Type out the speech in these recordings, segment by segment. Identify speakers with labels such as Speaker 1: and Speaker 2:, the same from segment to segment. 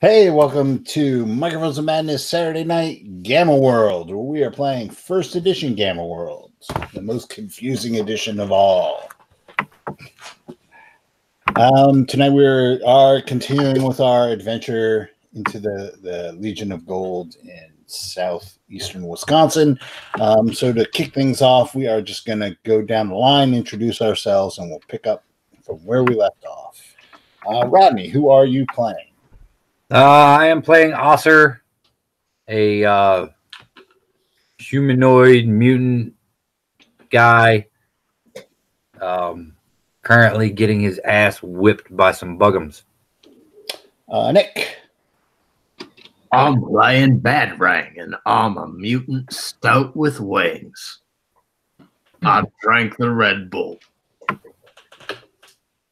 Speaker 1: Hey, welcome to Microphones of Madness Saturday Night Gamma World, where we are playing First Edition Gamma World, the most confusing edition of all. Tonight we are continuing with our adventure into the Legion of Gold in southeastern Wisconsin. So to kick things off, we are just going to go down the line, introduce ourselves, and we'll pick up from where we left off. Rodney, who are you playing?
Speaker 2: I am playing Osser, a humanoid mutant guy, currently getting his ass whipped by some bugums.
Speaker 1: Nick.
Speaker 3: I'm playing Badrang, and I'm a mutant stout with wings. I drank the Red Bull.
Speaker 1: I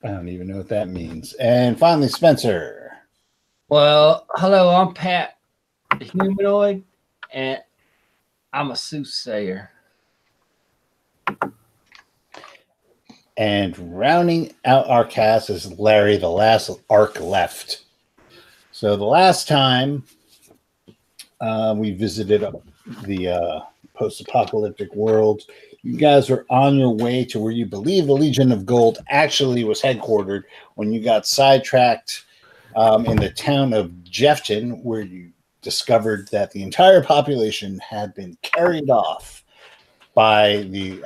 Speaker 1: don't even know what that means. And finally, Spencer.
Speaker 4: Well, hello, I'm Pat, the humanoid, and I'm a soothsayer.
Speaker 1: And rounding out our cast is Larry, the last arc left. So the last time we visited the post-apocalyptic world, you guys were on your way to where you believe the Legion of Gold actually was headquartered when you got sidetracked in the town of Jefton, where you discovered that the entire population had been carried off by the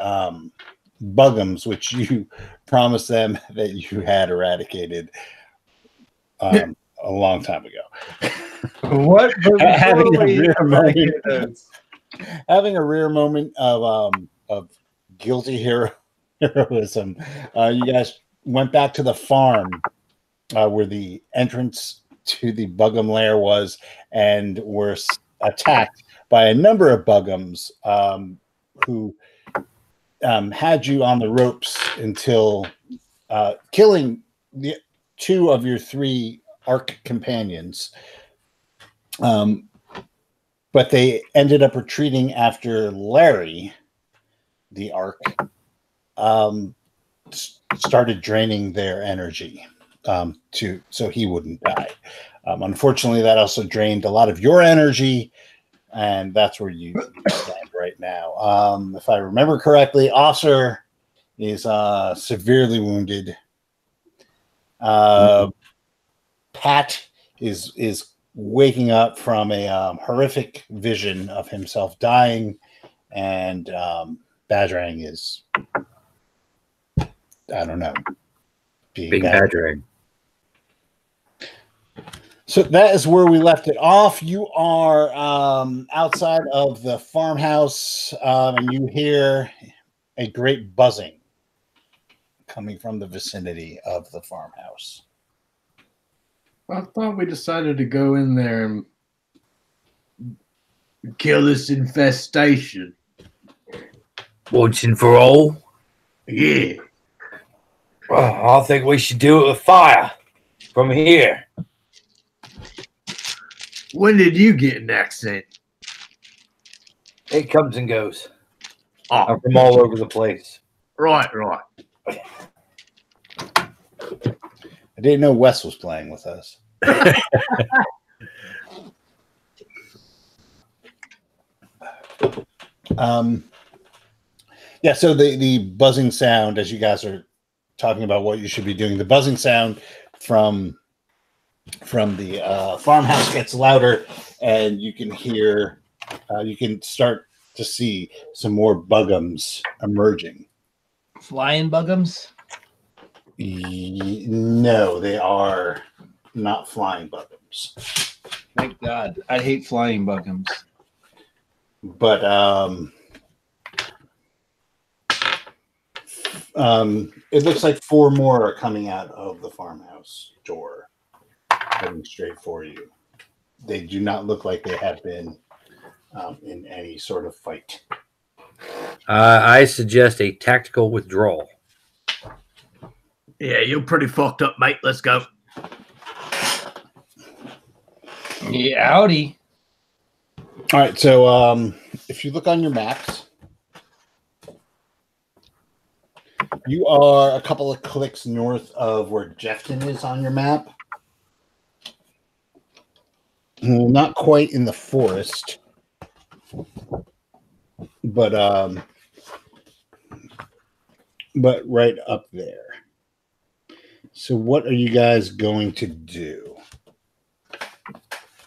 Speaker 1: bugums, which you promised them that you had eradicated a long time ago.
Speaker 4: What?
Speaker 1: having a rare moment of guilty heroism. You guys went back to the farm where the entrance to the bugum lair was, and were attacked by a number of bugums who had you on the ropes until killing the two of your three arc companions. But they ended up retreating after Larry, the arc, started draining their energy so he wouldn't die. Unfortunately, that also drained a lot of your energy, and that's where you stand right now. If I remember correctly, Osser is severely wounded. Pat is waking up from a horrific vision of himself dying, and Badrang is, I don't know,
Speaker 2: being Badrang.
Speaker 1: So that is where we left it off. You are outside of the farmhouse, and you hear a great buzzing coming from the vicinity of the farmhouse.
Speaker 3: I thought we decided to go in there and kill this infestation.
Speaker 2: Once and for all?
Speaker 3: Yeah.
Speaker 2: Well, I think we should do it with fire from here.
Speaker 3: When did you get an accent?
Speaker 2: It comes and goes.
Speaker 3: Oh.
Speaker 2: I'm from all over the place.
Speaker 3: Right.
Speaker 1: I didn't know Wes was playing with us. Yeah, so the buzzing sound, as you guys are talking about what you should be doing, the buzzing sound from the farmhouse gets louder, and you can hear, you can start to see some more bugums emerging.
Speaker 4: Flying bugums?
Speaker 1: No, they are not flying bugums.
Speaker 4: Thank God. I hate flying bugums.
Speaker 1: But it looks like four more are coming out of the farmhouse door, heading straight for you. They do not look like they have been in any sort of fight.
Speaker 2: I suggest a tactical withdrawal.
Speaker 3: Yeah, you're pretty fucked up, mate. Let's go.
Speaker 4: Yeah, howdy.
Speaker 1: All right, so if you look on your maps, you are a couple of clicks north of where Jefton is on your map. well, not quite in the forest, but right up there. So what are you guys going to do?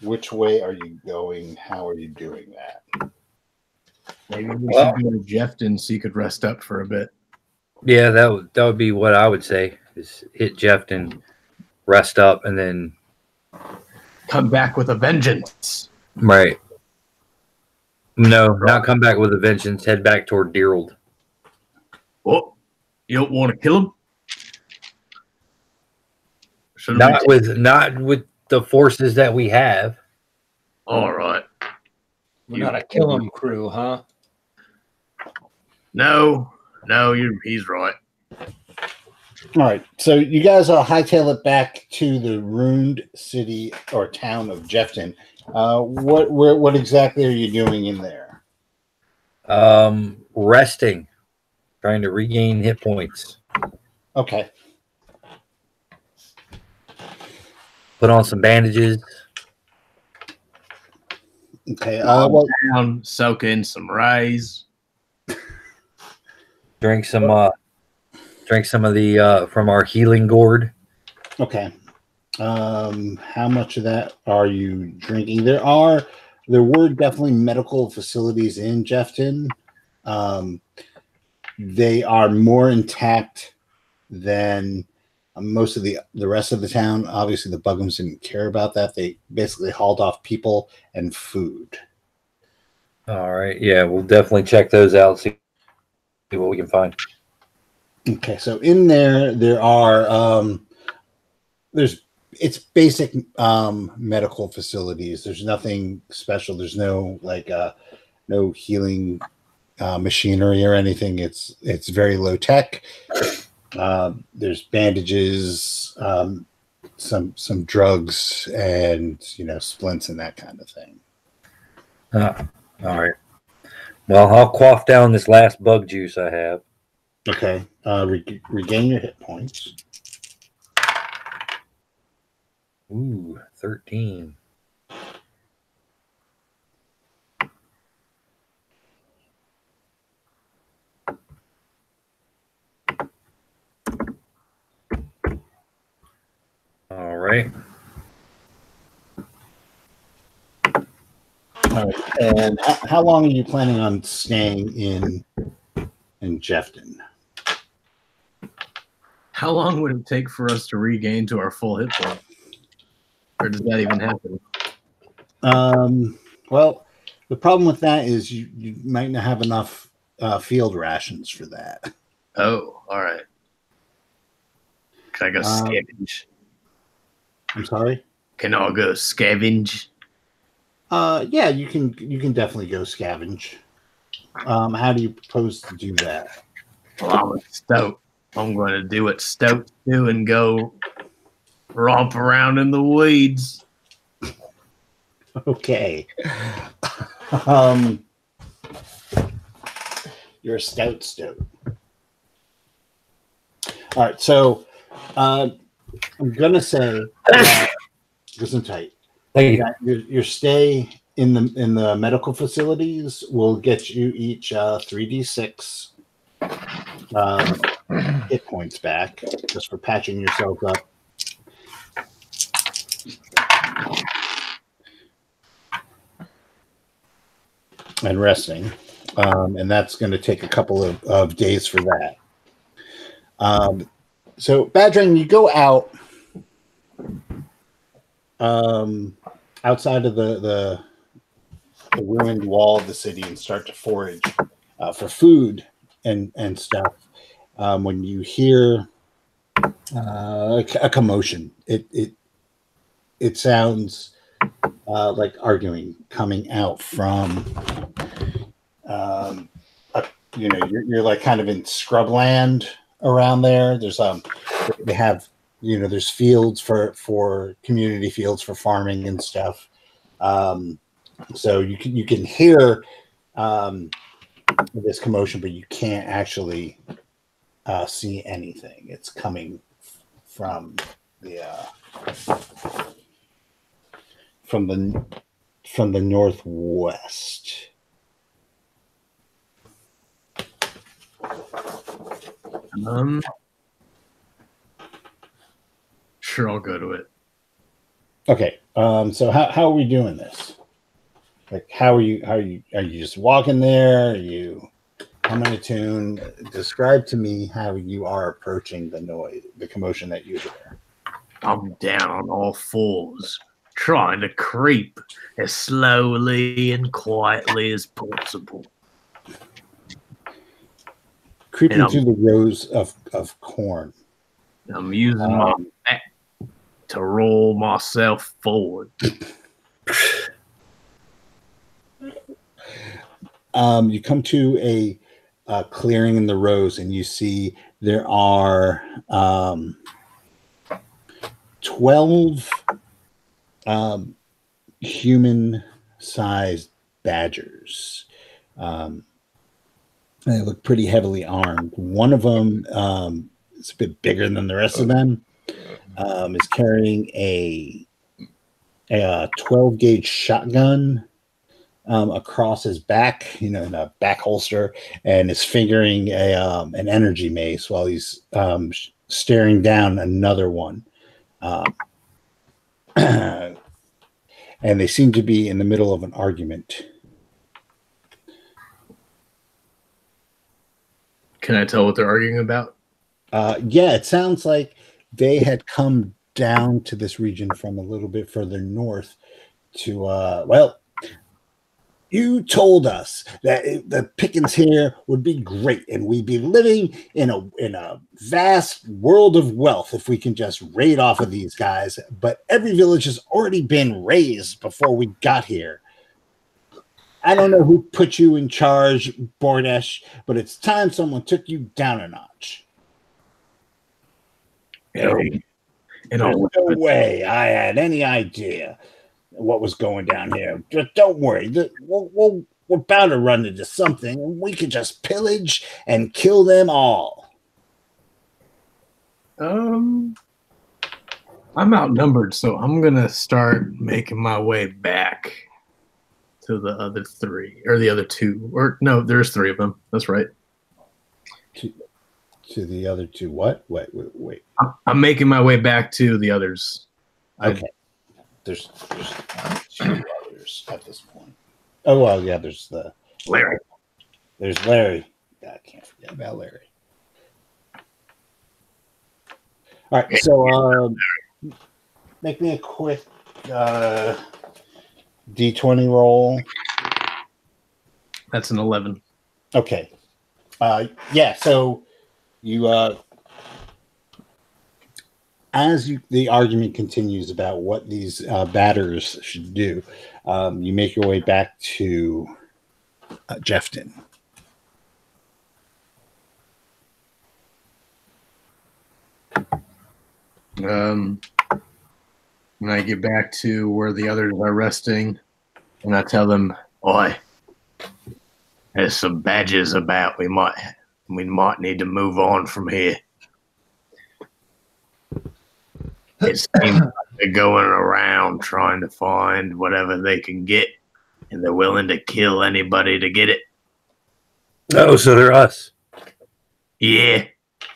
Speaker 1: Which way are you going? How are you doing that?
Speaker 3: Maybe we
Speaker 2: Well-
Speaker 3: should go to Jefton so you could rest up for a bit.
Speaker 2: Yeah, that would be what I would say. Is hit Jefton, rest up, and then
Speaker 3: Come back with a vengeance.
Speaker 2: right. No, not come back with a vengeance. Head back toward Deerald.
Speaker 3: Oh, you don't want to kill him? Shouldn't
Speaker 2: Not with the forces that we have.
Speaker 3: All right.
Speaker 4: We're not a kill 'em crew, huh?
Speaker 3: No, he's right.
Speaker 1: All right, so you guys hightail it back to the ruined city or town of Jefton. What exactly are you doing in there?
Speaker 2: Resting, trying to regain hit points.
Speaker 1: Okay,
Speaker 2: Put on some bandages.
Speaker 1: okay. Well,
Speaker 3: Down, soak in some rays.
Speaker 2: Drink some of the from our healing gourd.
Speaker 1: okay. How much of that are you drinking? There were definitely medical facilities in Jefton. They are more intact than most of the rest of the town. Obviously, the Buggums didn't care about that. They basically hauled off people and food.
Speaker 2: All right, yeah, we'll definitely check those out. See what we can find.
Speaker 1: Okay, so in there are it's basic medical facilities. There's nothing special. There's no no healing machinery or anything. It's very low tech. There's bandages, some drugs, and splints and that kind of thing.
Speaker 2: All right. Well, I'll quaff down this last bug juice I have.
Speaker 1: Okay, regain your hit points.
Speaker 2: Ooh, 13. All right.
Speaker 1: All right, and how long are you planning on staying in Jefton?
Speaker 3: How long would it take for us to regain to our full hit point? Or does that even happen?
Speaker 1: Well, the problem with that is you might not have enough field rations for that.
Speaker 3: Oh, all right. Can I go scavenge?
Speaker 1: I'm sorry.
Speaker 3: Can I go scavenge?
Speaker 1: Yeah, you can definitely go scavenge. How do you propose to do that?
Speaker 3: Well, I'm a stout. I'm going to do what stouts do and go romp around in the weeds.
Speaker 1: Okay. You're a stout. All right, so I'm gonna say listen tight.
Speaker 2: Thank you.
Speaker 1: Your stay in the medical facilities will get you each 3d6 hit points back just for patching yourself up. And resting, and that's going to take a couple of days for that. So, Badring, you go out outside of the ruined wall of the city and start to forage for food and stuff. When you hear a commotion, it sounds like arguing coming out from you're like kind of in scrubland around there. There's they have there's fields for community fields for farming and stuff. So you can hear this commotion, but you can't actually see anything. It's coming from the from the northwest.
Speaker 3: Sure, I'll go to it.
Speaker 1: Okay. So how are we doing this? Like, are you just walking there? Are you humming a tune? Describe to me how you are approaching the noise, the commotion that you hear.
Speaker 3: I'm down on all fours, trying to creep as slowly and quietly as possible.
Speaker 1: Creeping through the rows of corn.
Speaker 3: I'm using my back to roll myself forward.
Speaker 1: You come to a clearing in the rows, and you see there are 12 human-sized badgers. They look pretty heavily armed. One of them is a bit bigger than the rest of them. Is carrying a 12-gauge shotgun across his back, in a back holster, and is fingering an energy mace while he's staring down another one. And they seem to be in the middle of an argument.
Speaker 3: Can I tell what they're arguing about?
Speaker 1: Yeah, it sounds like they had come down to this region from a little bit further north to, you told us that the pickings here would be great, and we'd be living in a vast world of wealth if we can just raid off of these guys. But every village has already been razed before we got here. I don't know who put you in charge, Bordesh, but it's time someone took you down a notch.
Speaker 3: Hey,
Speaker 1: No way I had any idea what was going down here. Just don't worry. We're bound to run into something, and we could just pillage and kill them all.
Speaker 3: I'm outnumbered, so I'm gonna start making my way back to the other three, or the other two, or no, there's three of them. That's right.
Speaker 1: To the other two, what? Wait.
Speaker 3: I'm making my way back to the others.
Speaker 1: Okay. There's two others at this point. Oh well, yeah. There's
Speaker 3: Larry.
Speaker 1: There's Larry. I can't forget about Larry. All right, so make me a quick D20 roll.
Speaker 3: That's an 11.
Speaker 1: Okay. Yeah. So you, the argument continues about what these batters should do, you make your way back to Jeffton.
Speaker 3: When I get back to where the others are resting, and I tell them, "Oi, there's some badgers about. We might need to move on from here. It seems like they're going around trying to find whatever they can get, and they're willing to kill anybody to get it."
Speaker 2: Oh, so they're us.
Speaker 3: Yeah,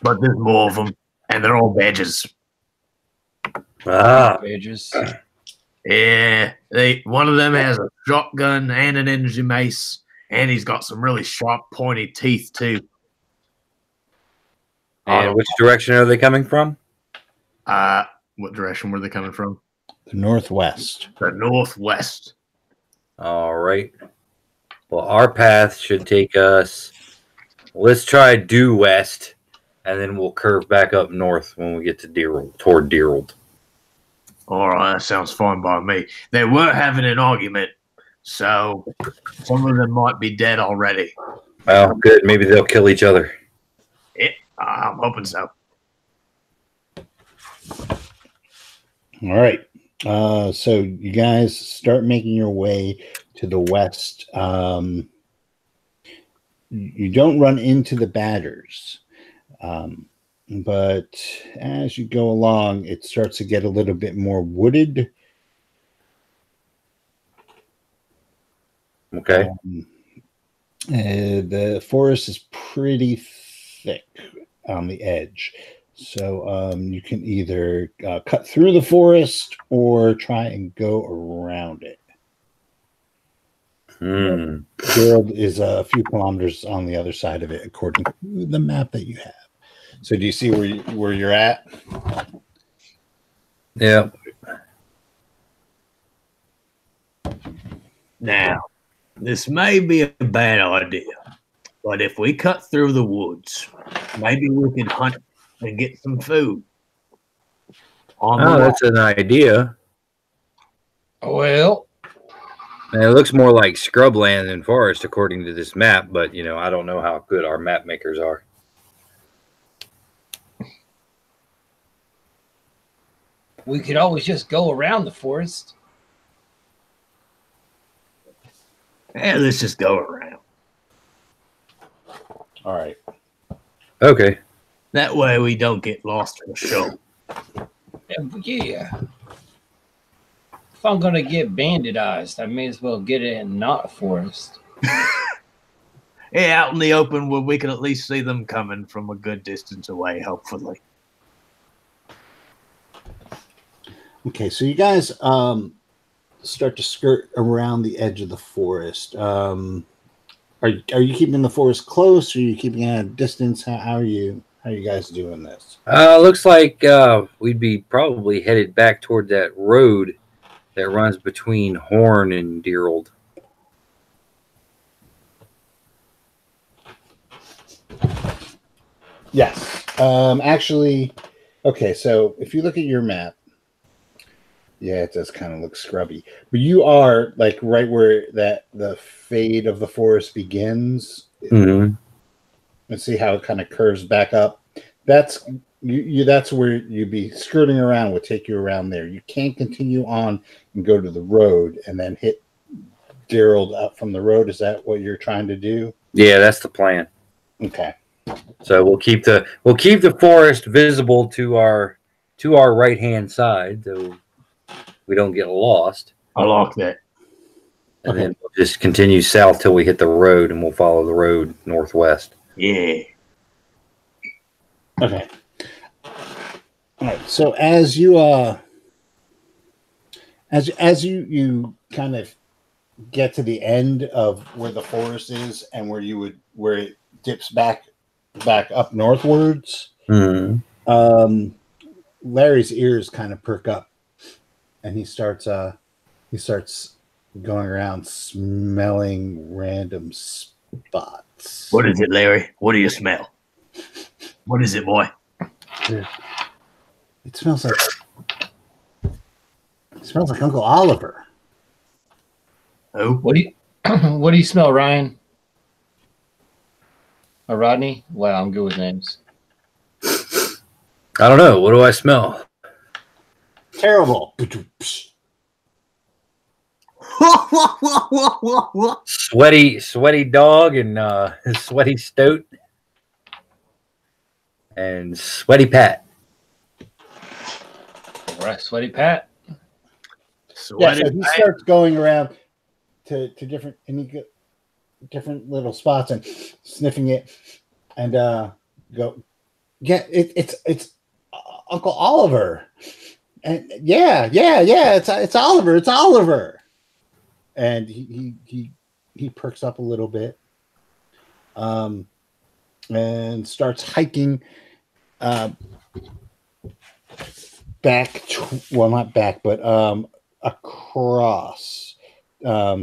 Speaker 3: but there's more of them, and they're all badgers.
Speaker 2: Ah,
Speaker 4: Pages.
Speaker 3: Yeah, one of them has a shotgun and an energy mace, and he's got some really sharp, pointy teeth too.
Speaker 2: and which direction are they coming from?
Speaker 3: What direction were they coming from?
Speaker 1: The northwest.
Speaker 3: The northwest.
Speaker 2: All right. Well, our path should take us. Let's try due west, and then we'll curve back up north when we get to toward Deerald.
Speaker 3: All right, that sounds fine by me. They were having an argument, so some of them might be dead already.
Speaker 2: Well, good. Maybe they'll kill each other.
Speaker 3: Yeah, I'm hoping so.
Speaker 1: All right. So you guys start making your way to the west. You don't run into the batters. But as you go along, it starts to get a little bit more wooded.
Speaker 2: Okay.
Speaker 1: The forest is pretty thick on the edge. So you can either cut through the forest or try and go around it. Gerald is a few kilometers on the other side of it, according to the map that you have. So do you see where you're at?
Speaker 2: Yeah.
Speaker 3: Now, this may be a bad idea, but if we cut through the woods, maybe we can hunt and get some food.
Speaker 2: Oh, that's an idea.
Speaker 4: Well,
Speaker 2: And it looks more like scrubland than forest according to this map, but I don't know how good our map makers are.
Speaker 4: we could always just go around the forest.
Speaker 3: Yeah, let's just go around.
Speaker 1: All right.
Speaker 2: Okay.
Speaker 3: That way we don't get lost for sure.
Speaker 4: Yeah. If I'm gonna get banditized, I may as well get it in not a forest.
Speaker 3: Yeah, out in the open where we can at least see them coming from a good distance away, hopefully.
Speaker 1: Okay, so you guys start to skirt around the edge of the forest. Are you keeping the forest close? Or are you keeping it at a distance? How are you guys doing this?
Speaker 2: Looks like we'd be probably headed back toward that road that runs between Horn and Deerold.
Speaker 1: Yes. Actually, okay, so if you look at your map, yeah, it does kind of look scrubby. But you are like right where the fade of the forest begins.
Speaker 2: Mm-hmm.
Speaker 1: And see how it kind of curves back up. That's that's where you'd be skirting around would take you around there. You can't continue on and go to the road and then hit Deerold up from the road. Is that what you're trying to do?
Speaker 2: Yeah, that's the plan.
Speaker 1: Okay.
Speaker 2: So we'll keep the forest visible to our right hand side, so we don't get lost.
Speaker 3: I like that.
Speaker 2: And then we'll just continue south till we hit the road, and we'll follow the road northwest.
Speaker 3: Yeah.
Speaker 1: Okay. All right. So as you as you kind of get to the end of where the forest is and where it dips back up northwards, Larry's ears kind of perk up, and he starts going around smelling random spots.
Speaker 3: What is it, Larry? What do you smell? What is it, boy?
Speaker 1: It smells like Uncle Oliver.
Speaker 3: Oh,
Speaker 4: What do you smell, Ryan? Or Rodney? Wow, I'm good with names.
Speaker 2: I don't know. What do I smell?
Speaker 1: Terrible.
Speaker 2: Sweaty dog and sweaty stoat and sweaty Pat.
Speaker 4: All right, Sweaty Pat.
Speaker 1: Yeah, so he starts going around to different different little spots and sniffing it, and go, yeah, it's Uncle Oliver, and yeah, it's Oliver, and he perks up a little bit, and starts hiking, not back, but across,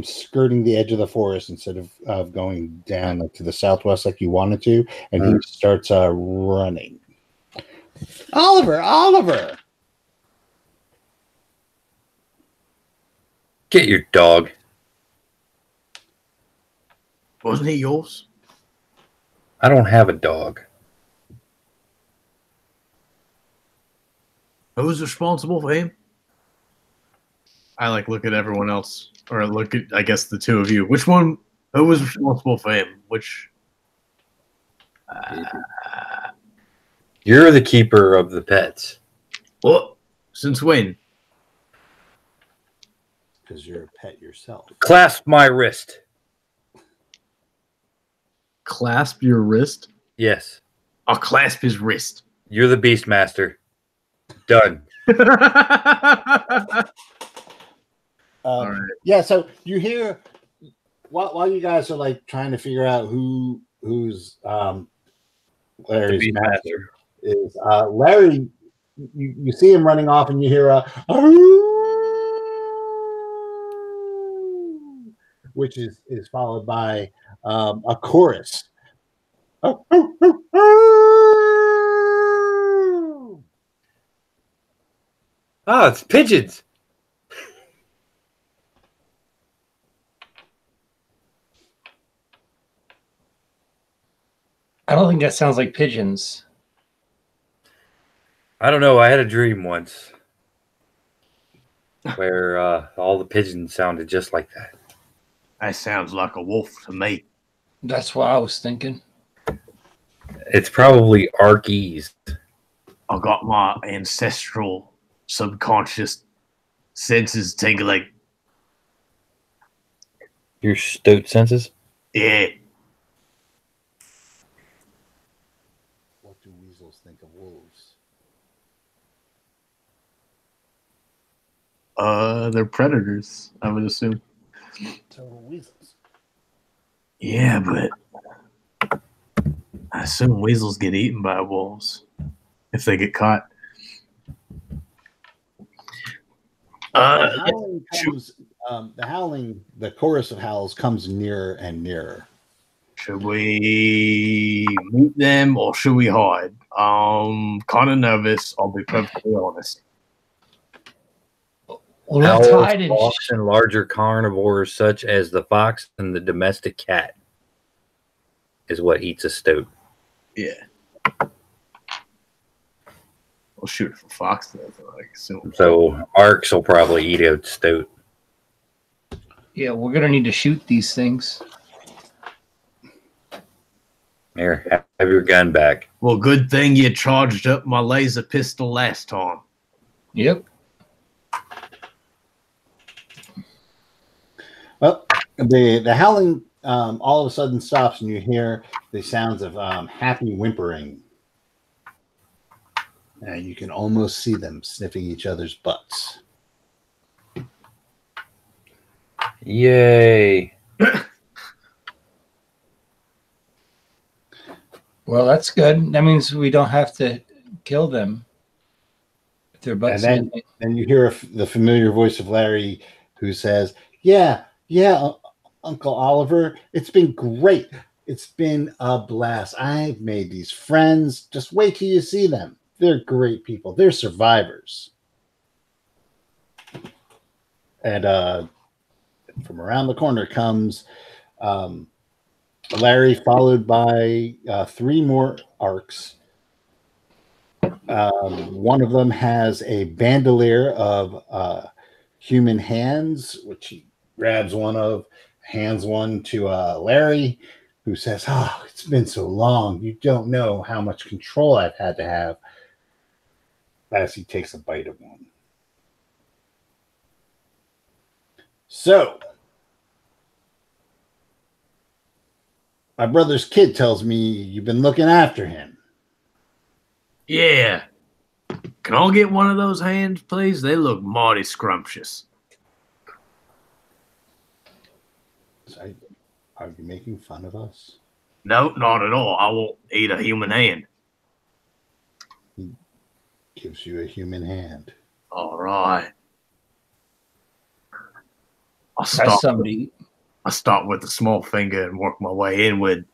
Speaker 1: skirting the edge of the forest instead of going down to the southwest like you wanted to, and he starts running. Oliver!
Speaker 2: Get your dog.
Speaker 3: Wasn't he yours?
Speaker 2: I don't have a dog.
Speaker 3: Who was responsible for him? I look at everyone else, or look at, I guess, the two of you. Which one? Who was responsible for him? Which?
Speaker 2: You're the keeper of the pets.
Speaker 3: What? Since when?
Speaker 1: Because you're a pet yourself.
Speaker 2: Clasp my wrist.
Speaker 3: clasp your wrist?
Speaker 2: Yes.
Speaker 3: I'll clasp his wrist.
Speaker 2: You're the Beastmaster. Done.
Speaker 3: All right.
Speaker 1: Yeah, so you hear while you guys are like trying to figure out who's Larry's
Speaker 2: The
Speaker 1: master is Larry. You see him running off, and you hear a which is followed by a chorus.
Speaker 2: Oh, it's pigeons.
Speaker 4: I don't think that sounds like pigeons.
Speaker 2: I don't know. I had a dream once where all the pigeons sounded just like that.
Speaker 3: That sounds like a wolf to me.
Speaker 4: That's what I was thinking.
Speaker 2: It's probably Arkies.
Speaker 3: I got my ancestral subconscious senses tingling.
Speaker 2: Your stoat senses?
Speaker 3: Yeah.
Speaker 1: What do weasels think of wolves?
Speaker 3: They're predators, I would assume.
Speaker 1: So are weasels.
Speaker 3: Yeah, but I assume weasels get eaten by wolves if they get caught.
Speaker 1: The howling comes, the chorus of howls comes nearer and nearer.
Speaker 3: Should we meet them or should we hide? Kind of nervous. I'll be perfectly honest.
Speaker 4: Well, let's
Speaker 2: Owls,
Speaker 4: hide and
Speaker 2: hawks, and larger carnivores such as the fox and the domestic cat is what eats a stoat.
Speaker 3: Yeah. I'll shoot for fox though. I assume.
Speaker 2: So Arks will probably eat a stoat.
Speaker 4: yeah, we're gonna need to shoot these things.
Speaker 2: Here, have your gun back.
Speaker 3: Well, good thing you charged up my laser pistol last time.
Speaker 4: Yep.
Speaker 1: Well, the howling all of a sudden stops, and you hear the sounds of happy whimpering. And you can almost see them sniffing each other's butts.
Speaker 2: Yay.
Speaker 4: Well, that's good. That means we don't have to kill them. If their butts.
Speaker 1: And then you hear the familiar voice of Larry, who says, "Yeah, Uncle Oliver, it's been great. It's been a blast. I've made these friends. Just wait till you see them. They're great people. They're survivors." And from around the corner comes Larry, followed by 3 more Arks. One of them has a bandolier of human hands, which he grabs one of, hands one to Larry, who says, "Oh, it's been so long. You don't know how much control I've had to have," as he takes a bite of one. So, my brother's kid tells me you've been looking after him.
Speaker 3: Yeah. Can I get one of those hands, please? They look mighty scrumptious.
Speaker 1: Are you making fun of us?
Speaker 3: No, not at all. I won't eat a human hand.
Speaker 1: Gives you a human hand.
Speaker 3: All right. I'll
Speaker 4: That's
Speaker 3: start.
Speaker 4: somebody.
Speaker 3: I start with the small finger and work my way inward.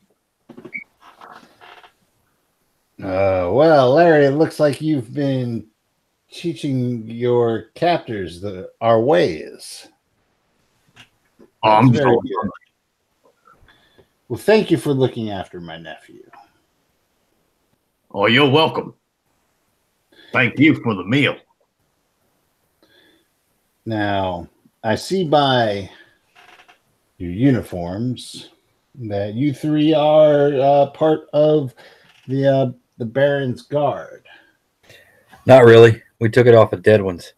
Speaker 1: Well, Larry, it looks like you've been teaching your captors our ways.
Speaker 3: I'm
Speaker 1: That's very
Speaker 3: sorry.
Speaker 1: good. Well, thank you for looking after my nephew.
Speaker 3: Oh, you're welcome. Thank you for the meal.
Speaker 1: Now, I see by your uniforms that you 3 are part of the Baron's Guard.
Speaker 2: Not really. We took it off of dead ones.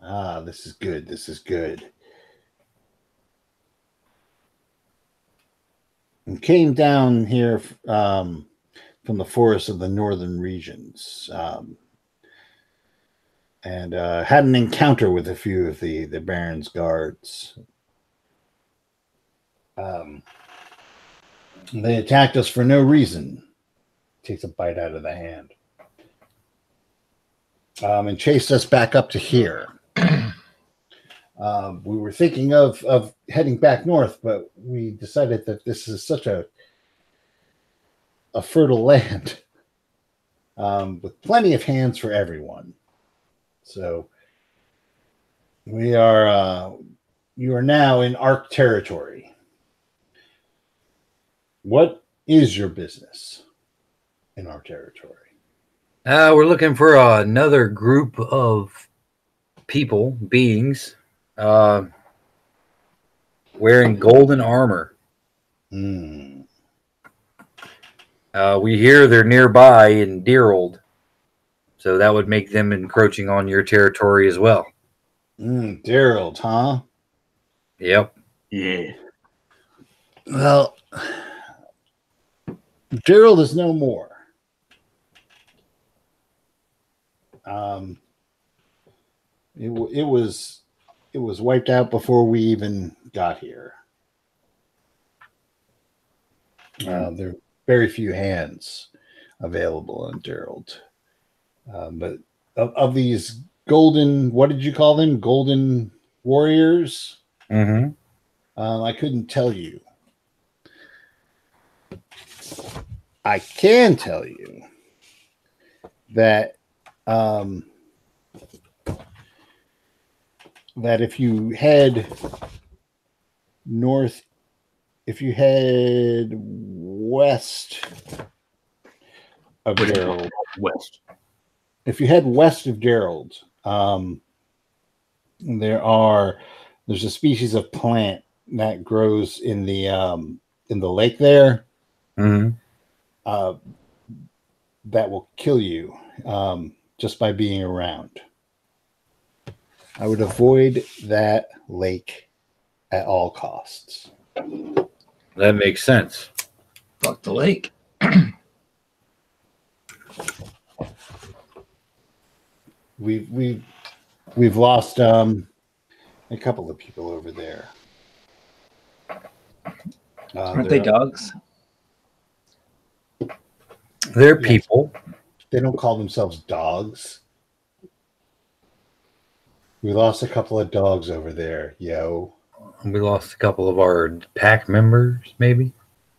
Speaker 1: Ah, this is good. This is good. and came down here from the forests of the northern regions, and had an encounter with a few of the Baron's guards. They attacked us for no reason. Takes a bite out of the hand. And chased us back up to here. We were thinking of heading back north, but we decided that this is such a fertile land with plenty of hands for everyone. So you are now in Ark territory. What is your business in our territory?
Speaker 2: We're looking for another group of people, beings, wearing golden armor.
Speaker 1: Mm.
Speaker 2: We hear they're nearby in Deerold, so that would make them encroaching on your territory as well.
Speaker 1: Deerold, huh?
Speaker 2: Yep.
Speaker 3: Yeah.
Speaker 1: Well, Deerold is no more. It was wiped out before we even got here. There are very few hands available in Deerold. But of these golden, what did you call them? Golden warriors?
Speaker 2: Mm-hmm.
Speaker 1: I couldn't tell you. I can tell you that that if you head north, if you head west of Deerold, if you head west of Deerold, there's a species of plant that grows in the lake there.
Speaker 2: Mm-hmm.
Speaker 1: That will kill you just by being around. I would avoid that lake at all costs.
Speaker 2: That makes sense.
Speaker 4: Fuck the lake.
Speaker 1: We've lost a couple of people over there.
Speaker 4: Aren't they dogs?
Speaker 2: They're people.
Speaker 1: They don't call themselves dogs. We lost a couple of dogs over there, yo.
Speaker 2: We lost a couple of our pack members, maybe.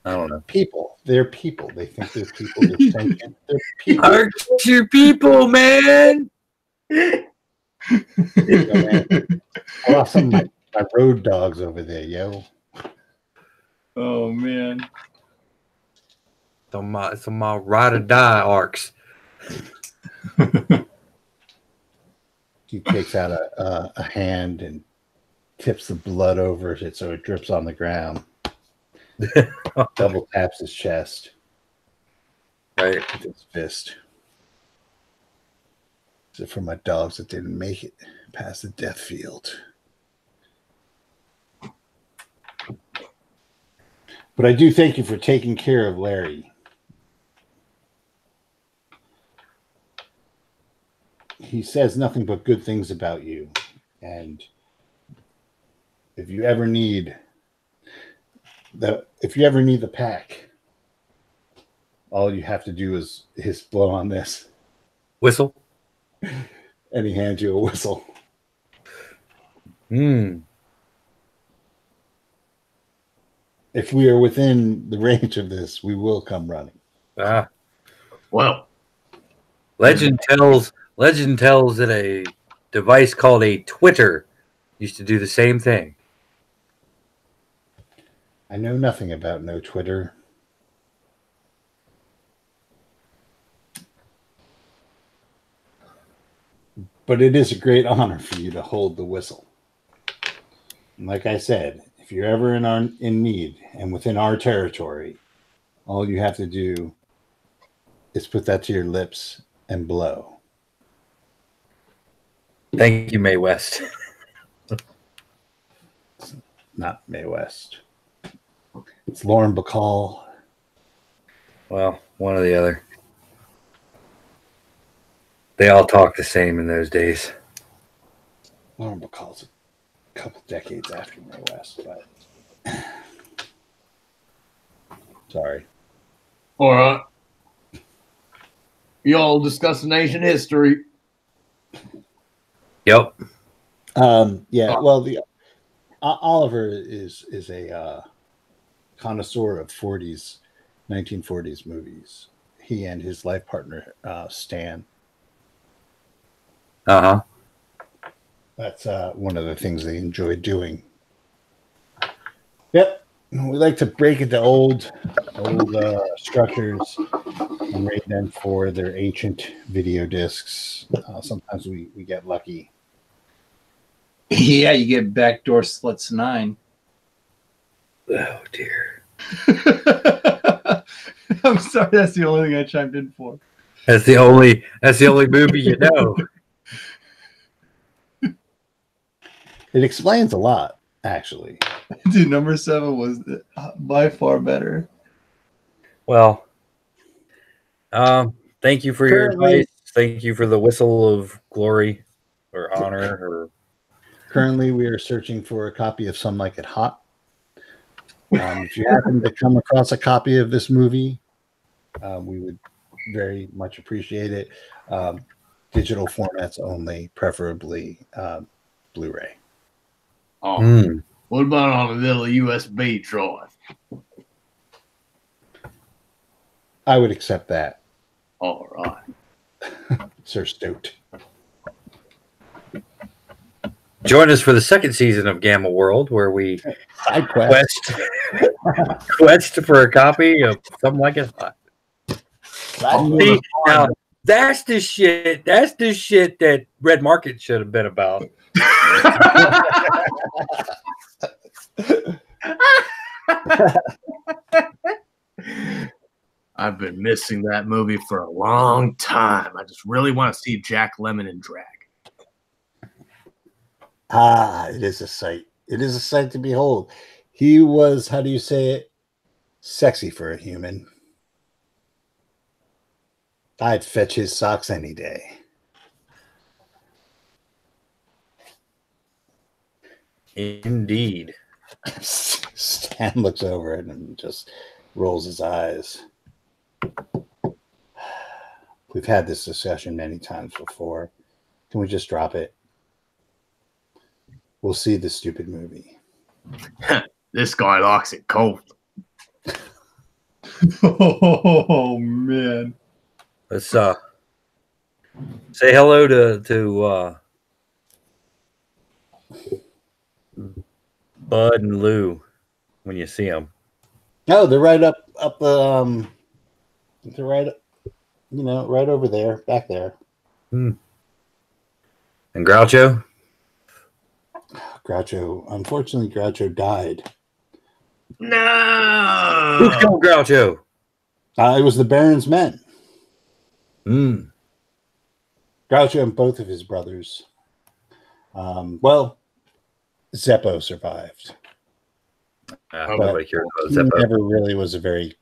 Speaker 2: I don't know.
Speaker 1: People. They're people. They think they're people. They're sentient. They're people.
Speaker 2: Aren't you people, man?
Speaker 1: Man. I lost some of my road dogs over there, yo.
Speaker 4: Oh man.
Speaker 2: Some of my ride or die arcs.
Speaker 1: He takes out a hand and tips the blood over it so it drips on the ground. Double taps his chest.
Speaker 2: Right.
Speaker 1: With his fist. Is it for my dogs that didn't make it past the death field? But I do thank you for taking care of Larry. He says nothing but good things about you. And if you ever need the pack, all you have to do is blow on this.
Speaker 2: Whistle.
Speaker 1: And he hands you a whistle. If we are within the range of this, we will come running.
Speaker 3: Well,
Speaker 2: Legend tells that a device called a Twitter used to do the same thing.
Speaker 1: I know nothing about no Twitter. But it is a great honor for you to hold the whistle. And like I said, if you're ever in need and within our territory, all you have to do is put that to your lips and blow.
Speaker 2: Thank you, Mae West.
Speaker 1: Not Mae West. It's Lauren Bacall.
Speaker 2: Well, one or the other. They all talk the same in those days.
Speaker 1: Lauren Bacall's a couple decades after Mae West, but sorry.
Speaker 3: All right. Y'all discussing ancient history.
Speaker 2: Yep.
Speaker 1: Yeah. Well, the Oliver is a connoisseur of 1940s movies. He and his life partner Stan.
Speaker 2: Uh-huh.
Speaker 1: That's one of the things they enjoy doing. Yep. We like to break into old structures and rate them for their ancient video discs. Sometimes we get lucky.
Speaker 4: Yeah, you get Backdoor Sluts 9.
Speaker 2: Oh dear.
Speaker 4: I'm sorry, that's the only thing I chimed in for.
Speaker 2: That's the only movie you know.
Speaker 1: It explains a lot, actually.
Speaker 4: Dude, number 7 was by far better.
Speaker 2: Well, thank you for your advice. Thank you for the whistle of glory or honor. Or
Speaker 1: Currently, we are searching for a copy of Some Like It Hot. If you happen to come across a copy of this movie, we would very much appreciate it. Digital formats only, preferably Blu-ray.
Speaker 3: Oh, what about on a little USB drive?
Speaker 1: I would accept that,
Speaker 3: All right.
Speaker 1: Sir Stoat.
Speaker 2: join us for the second season of Gamma World, where we
Speaker 1: Side quest.
Speaker 2: quest for a copy of Something Like It Hot. See, now that's the shit. That's the shit that Red Market should have been about.
Speaker 3: I've been missing that movie for a long time. I just really want to see Jack Lemmon in drag.
Speaker 1: It is a sight. It is a sight to behold. He was, how do you say it? Sexy for a human. I'd fetch his socks any day.
Speaker 2: Indeed.
Speaker 1: Stan looks over it and just rolls his eyes. We've had this discussion many times before. Can we just drop it? We'll see the stupid movie.
Speaker 3: This guy likes it cold.
Speaker 4: Oh man.
Speaker 2: Let's say hello to Bud and Lou when you see them.
Speaker 1: No, they're right up the they're right, right over there, back there.
Speaker 2: And Groucho?
Speaker 1: Unfortunately, Groucho died.
Speaker 3: No.
Speaker 2: Who killed Groucho?
Speaker 1: It was the Baron's men.
Speaker 2: Mm.
Speaker 1: Groucho and both of his brothers. Well, Zeppo survived.
Speaker 2: Nobody cared about
Speaker 1: He
Speaker 2: Zeppo.
Speaker 1: never really was a very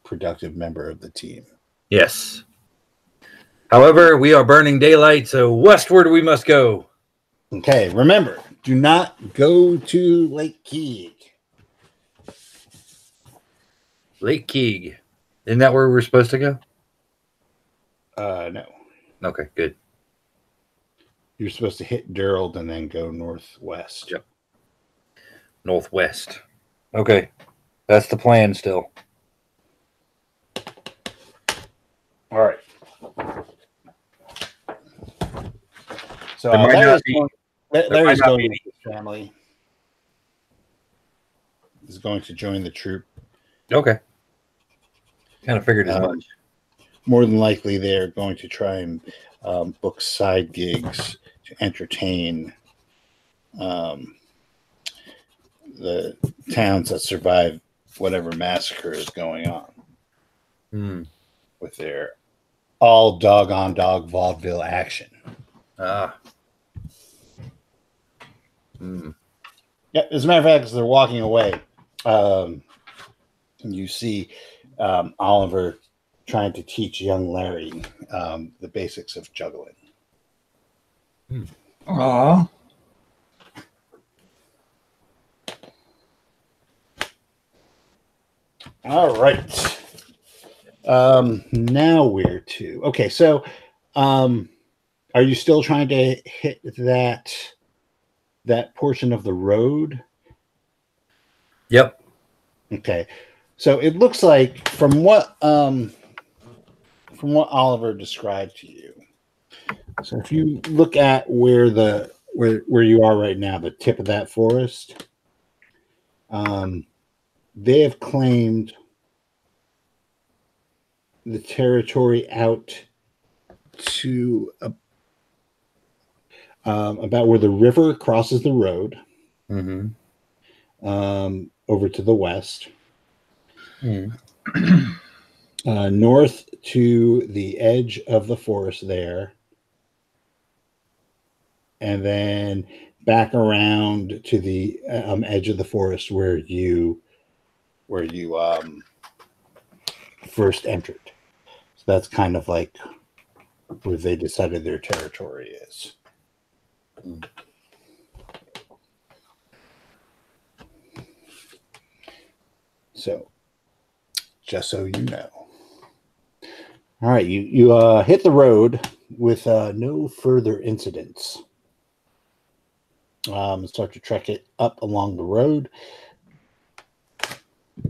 Speaker 1: productive member of the team.
Speaker 2: Yes. However, we are burning daylight, so westward we must go.
Speaker 1: Okay, remember, do not go to Lake Keeg.
Speaker 2: Lake Keeg. Isn't that where we're supposed to go?
Speaker 1: No.
Speaker 2: Okay, good.
Speaker 1: You're supposed to hit Durald and then go northwest.
Speaker 2: Yep. Northwest. Okay. That's the plan still.
Speaker 1: All right. So
Speaker 2: There might not be-
Speaker 1: Larry's
Speaker 2: might not
Speaker 1: going
Speaker 2: be-
Speaker 1: with his family. He's going to join the troop.
Speaker 2: Okay. Kind of figured as much.
Speaker 1: More than likely, they're going to try and book side gigs to entertain the towns that survive whatever massacre is going on with their all dog on dog vaudeville action. Yeah, as a matter of fact, as they're walking away, You see Oliver trying to teach young Larry the basics of juggling.
Speaker 4: Aw.
Speaker 1: All right. Now where to? Okay, so are you still trying to hit that portion of the road?
Speaker 2: Yep.
Speaker 1: Okay. So it looks like from what Oliver described to you. So if you look at where you are right now, the tip of that forest, they have claimed the territory out to about where the river crosses the road,
Speaker 2: Mm-hmm.
Speaker 1: over to the west,
Speaker 2: Mm-hmm.
Speaker 1: north to the edge of the forest there, and then back around to the edge of the forest where you first entered. So that's kind of like where they decided their territory is. So, just so you know. All right, you hit the road with no further incidents. Start to trek it up along the road.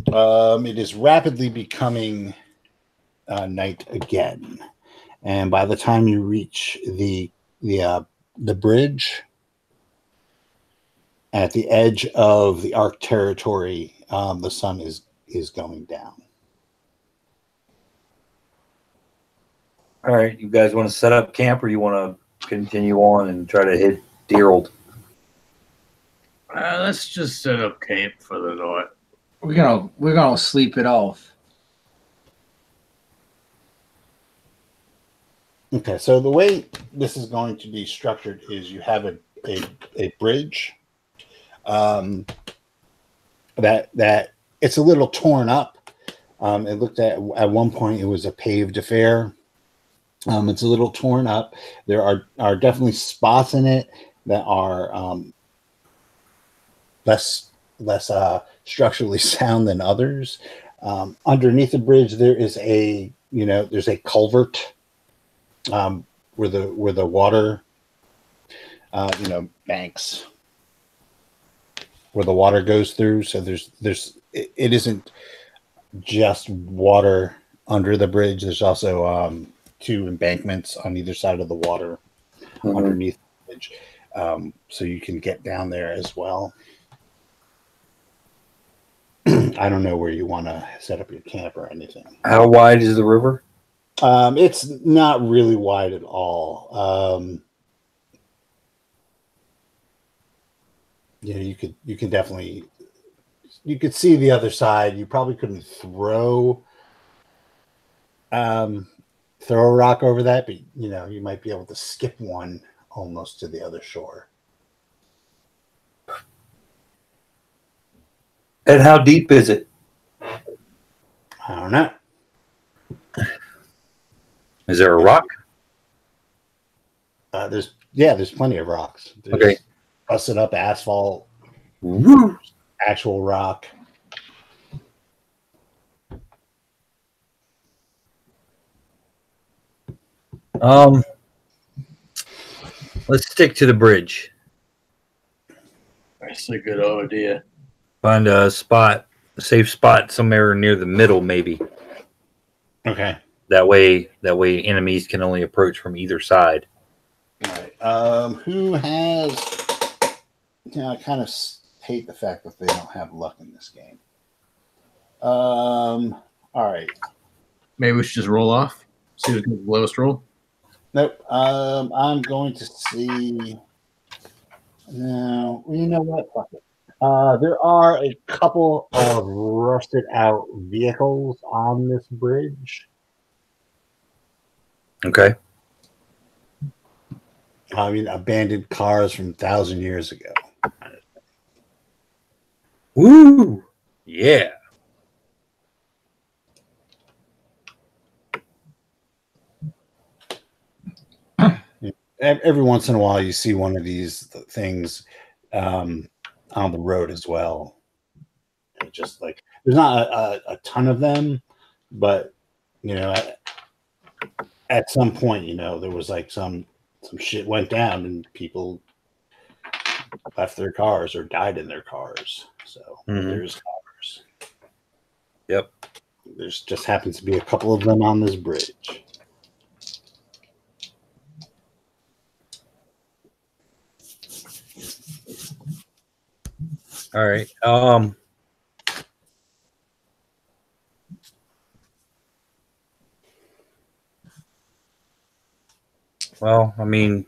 Speaker 1: It is rapidly becoming night again, and by the time you reach the bridge at the edge of the Ark territory, the sun is going down.
Speaker 2: All right, you guys want to set up camp, or you want to continue on and try to hit Deerald?
Speaker 3: Let's just set up camp for the night.
Speaker 4: We're gonna sleep it off.
Speaker 1: Okay, so the way this is going to be structured is you have a bridge that it's a little torn up. It looked at one point it was a paved affair. It's a little torn up. There are definitely spots in it that are less structurally sound than others. Underneath the bridge there is there's a culvert where the water banks where the water goes through. So it isn't just water under the bridge. There's also two embankments on either side of the water underneath the bridge, so you can get down there as well. I don't know where you want to set up your camp or anything.
Speaker 2: How wide is the river?
Speaker 1: It's not really wide at all. You could definitely, you could see the other side. You probably couldn't throw a rock over that, but you might be able to skip one almost to the other shore.
Speaker 2: And how deep is it?
Speaker 1: I don't know.
Speaker 2: Is there a rock?
Speaker 1: There's plenty of rocks. There's
Speaker 2: Okay.
Speaker 1: Busted up asphalt,
Speaker 2: Woo!
Speaker 1: actual rock.
Speaker 2: Let's stick to the bridge.
Speaker 3: That's a good idea.
Speaker 2: Find a safe spot somewhere near the middle, maybe.
Speaker 1: Okay.
Speaker 2: That way enemies can only approach from either side.
Speaker 1: All right. Who has? I kind of hate the fact that they don't have luck in this game. All right.
Speaker 3: Maybe we should just roll off. See who's the lowest roll.
Speaker 1: Nope. I'm going to see. No, you know what? Fuck it. There are a couple of rusted out vehicles on this bridge.
Speaker 2: Okay.
Speaker 1: I mean, abandoned cars from 1,000 years ago.
Speaker 2: Woo! Yeah.
Speaker 1: Every once in a while, you see one of these things on the road as well. Just like there's not a ton of them, but you know, at some point, you know, there was like some shit went down and people left their cars or died in their cars. So there's cars.
Speaker 2: Yep.
Speaker 1: There's just happens to be a couple of them on this bridge.
Speaker 2: All right. Well, I mean,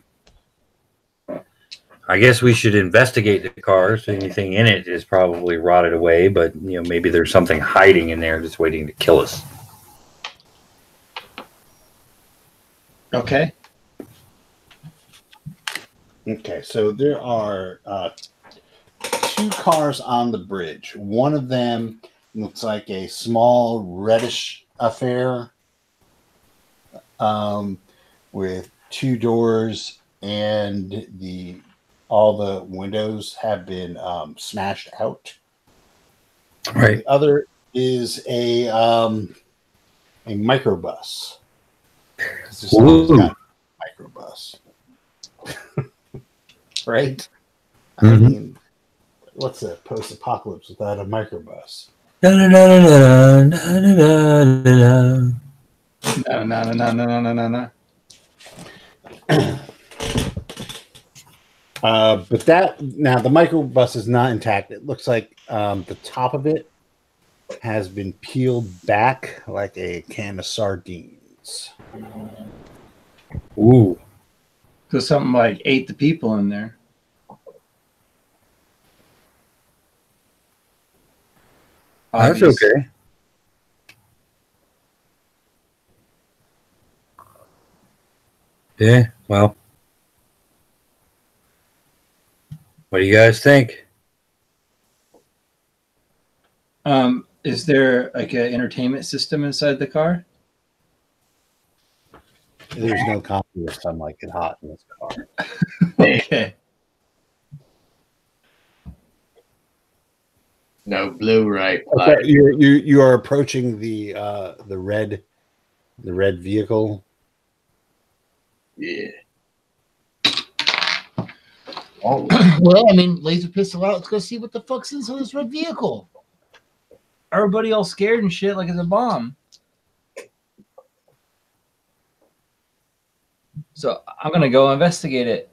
Speaker 2: I guess we should investigate the cars. Anything in it is probably rotted away, but you know, maybe there's something hiding in there just waiting to kill us.
Speaker 4: Okay.
Speaker 1: Okay, so there are 2 cars on the bridge. One of them looks like a small reddish affair with 2 doors, and all the windows have been smashed out.
Speaker 2: Right.
Speaker 1: The other is a microbus. This one's got a microbus. Right? I mean, what's a post-apocalypse without a microbus?
Speaker 2: No.
Speaker 4: No.
Speaker 1: But that now the microbus is not intact. It looks like the top of it has been peeled back like a can of sardines.
Speaker 2: Ooh.
Speaker 4: So something like ate the people in there.
Speaker 2: That's okay. Yeah, well. What do you guys think?
Speaker 4: Is there like an entertainment system inside the car?
Speaker 1: There's no coffee or something like it hot in this car.
Speaker 4: Okay.
Speaker 3: No Blu-ray
Speaker 1: Okay,
Speaker 3: player.
Speaker 1: you are approaching the red vehicle.
Speaker 3: Yeah.
Speaker 5: Oh, well, I mean, laser pistol out. Let's go see what the fuck's inside this red vehicle.
Speaker 4: Everybody all scared and shit like it's a bomb. So I'm gonna go investigate it.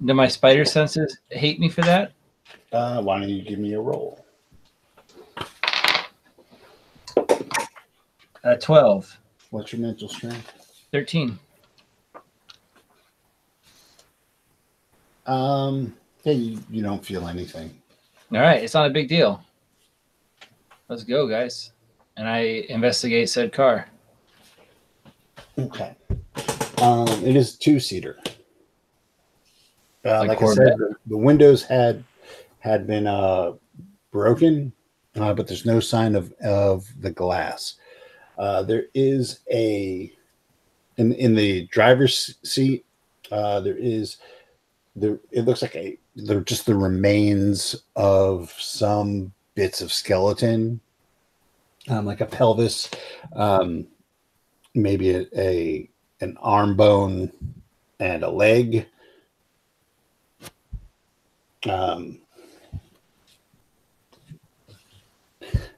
Speaker 4: Do my spider senses hate me for that?
Speaker 1: Why don't you give me a roll?
Speaker 4: 12.
Speaker 1: What's your mental strength?
Speaker 4: 13.
Speaker 1: Yeah, you don't feel anything.
Speaker 4: All right, it's not a big deal. Let's go, guys. And I investigate said car.
Speaker 1: Okay. It is 2-seater. Like I
Speaker 4: Corvette.
Speaker 1: said, the windows had been broken, but there's no sign of the glass. There is in the driver's seat. It looks like they're just the remains of some bits of skeleton, like a pelvis, maybe an arm bone and a leg.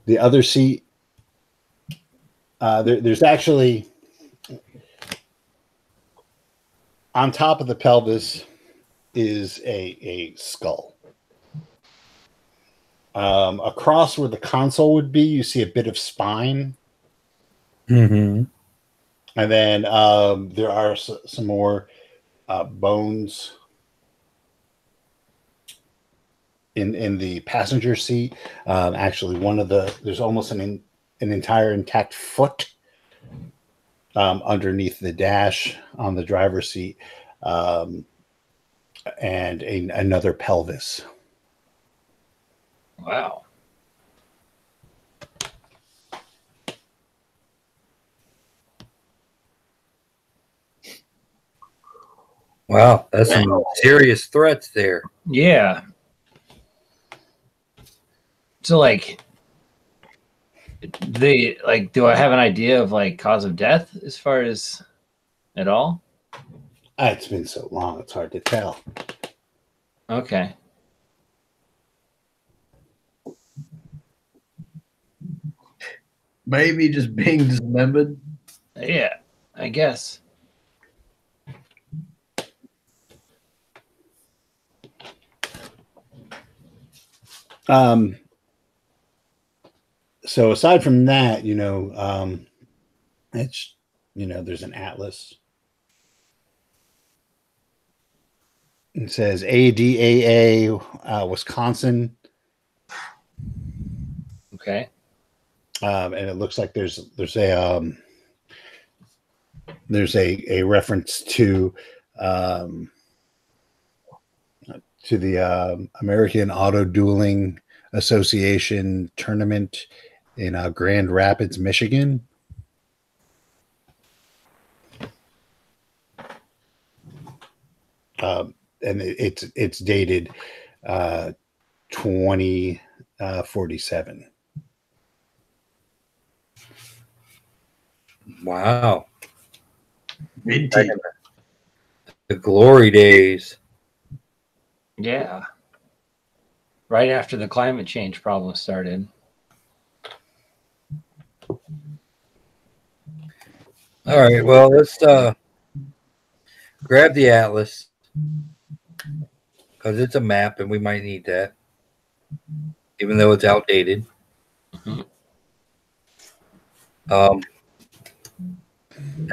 Speaker 1: The other seat, there's actually on top of the pelvis is a skull. Across where the console would be, you see a bit of spine.
Speaker 2: Mm-hmm.
Speaker 1: And then there are some more bones in the passenger seat. Actually, there's almost an entire intact foot underneath the dash on the driver's seat, and another pelvis.
Speaker 4: Wow.
Speaker 2: Wow, that's some serious threats there.
Speaker 4: Yeah. So like do I have an idea of like cause of death as far as at all?
Speaker 1: It's been so long, it's hard to tell.
Speaker 4: Okay.
Speaker 3: Maybe just being dismembered.
Speaker 4: Yeah, I guess.
Speaker 1: So aside from that, it's there's an atlas. It says ADAA, Wisconsin,
Speaker 4: Okay.
Speaker 1: and it looks like there's a reference to the American Auto Dueling Association tournament in Grand Rapids, Michigan. And it's dated 2047.
Speaker 2: Wow.
Speaker 3: Vintage.
Speaker 2: The glory days.
Speaker 4: Yeah. Right after the climate change problem started.
Speaker 2: All right, well, let's grab the atlas because it's a map and we might need that, even though it's outdated.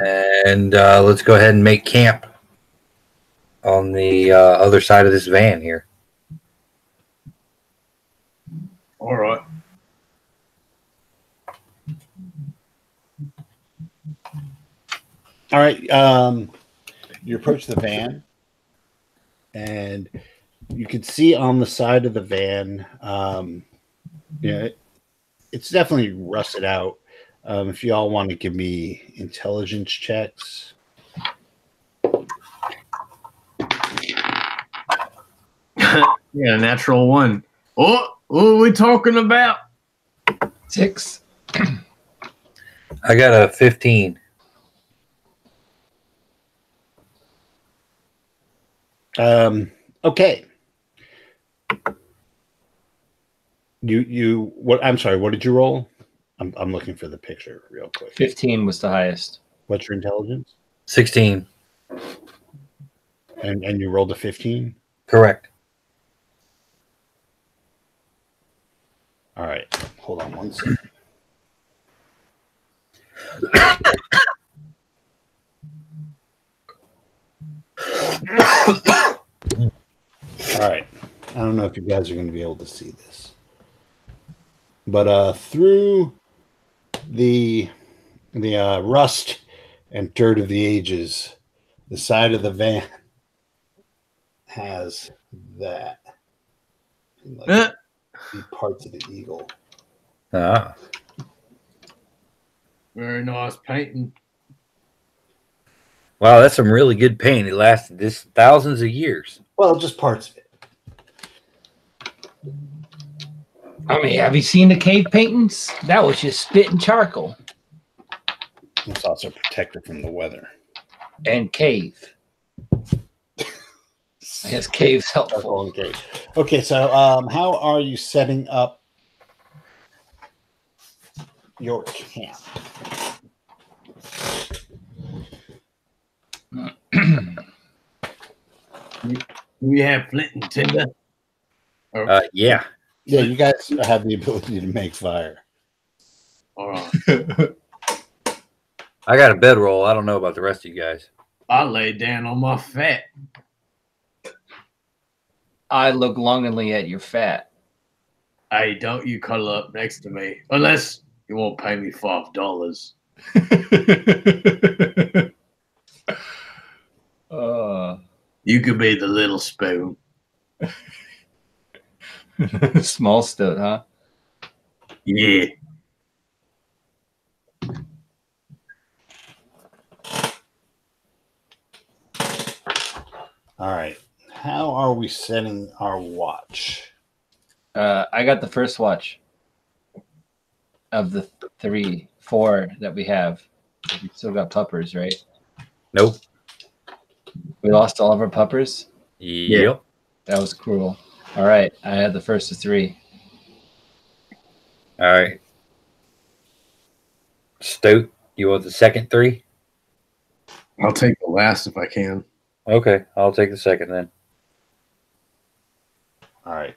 Speaker 2: And let's go ahead and make camp on the other side of this van here.
Speaker 3: All right.
Speaker 1: All right. You approach the van, and you can see on the side of the van, it's definitely rusted out. If you all want to give me intelligence checks.
Speaker 3: Yeah, natural one. Oh, what are we talking about?
Speaker 4: 6.
Speaker 2: I got a 15.
Speaker 1: Okay. What? I'm sorry. What did you roll? I'm looking for the picture real quick.
Speaker 4: 15 was the highest.
Speaker 1: What's your intelligence?
Speaker 2: 16.
Speaker 1: And you rolled a 15?
Speaker 2: Correct.
Speaker 1: All right. Hold on one second. All right. I don't know if you guys are going to be able to see this. But through the rust and dirt of the ages, the side of the van has that. Like, parts of the eagle.
Speaker 2: Ah.
Speaker 3: Very nice painting.
Speaker 2: Wow, that's some really good paint. It lasted this thousands of years.
Speaker 1: Well, just parts of it.
Speaker 4: I mean, have you seen the cave paintings? That was just spit and charcoal.
Speaker 1: It's also protected from the weather.
Speaker 4: And cave. I guess cave's helpful.
Speaker 1: Okay, so how are you setting up your camp?
Speaker 3: We have flint and tinder.
Speaker 2: Yeah.
Speaker 1: Yeah, you guys have the ability to make fire.
Speaker 3: All right.
Speaker 2: I got a bedroll. I don't know about the rest of you guys.
Speaker 3: I lay down on my fat.
Speaker 4: I look longingly at your fat.
Speaker 3: Hey, don't you cuddle up next to me unless you won't pay me $5. You could be the little spoon.
Speaker 4: Small stoat, huh?
Speaker 3: Yeah.
Speaker 1: we setting our watch?
Speaker 4: I got the first watch of the 4 that we have. We still got puppers, right?
Speaker 2: Nope.
Speaker 4: We lost all of our puppers.
Speaker 2: Yep.
Speaker 4: That was cruel. All right, I had the first of 3.
Speaker 2: All right. Stoat, you want the second 3?
Speaker 3: I'll take the last if I can.
Speaker 2: Okay, I'll take the second then.
Speaker 1: All right.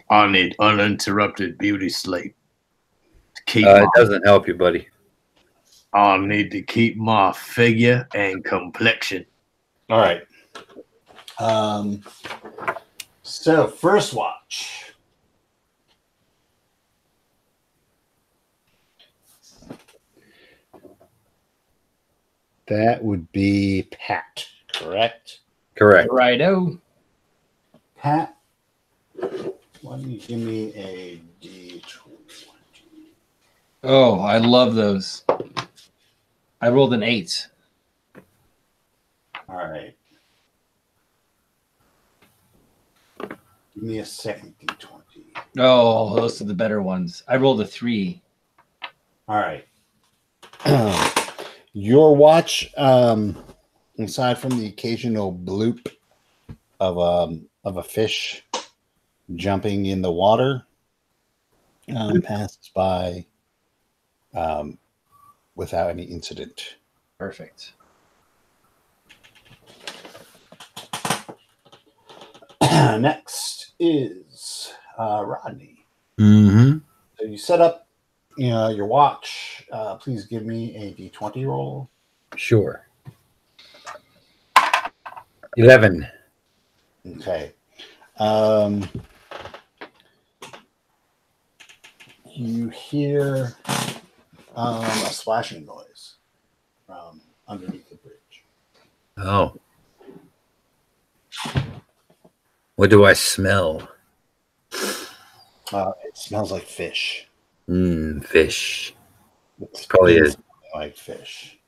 Speaker 3: I need uninterrupted beauty sleep. To keep
Speaker 2: It doesn't help you, buddy.
Speaker 3: I need to keep my figure and complexion.
Speaker 1: All right. So first watch. That would be Pat, correct?
Speaker 2: Correct.
Speaker 4: Righto.
Speaker 1: Pat, why don't you give me a D20?
Speaker 4: Oh, I love those. I rolled an 8.
Speaker 1: All right. Give me a second D20.
Speaker 4: Oh, those are the better ones. I rolled a 3.
Speaker 1: All right. Your watch, aside from the occasional bloop of a fish jumping in the water, passes by without any incident.
Speaker 4: Perfect.
Speaker 1: Next is Rodney.
Speaker 2: Mm-hmm.
Speaker 1: So you set up, your watch. Please give me a D20 roll.
Speaker 2: Sure. 11.
Speaker 1: Okay. You hear a splashing noise from underneath the bridge.
Speaker 2: Oh. What do I smell?
Speaker 1: It smells like fish.
Speaker 2: Fish.
Speaker 1: It's
Speaker 2: Probably is.
Speaker 1: like fish.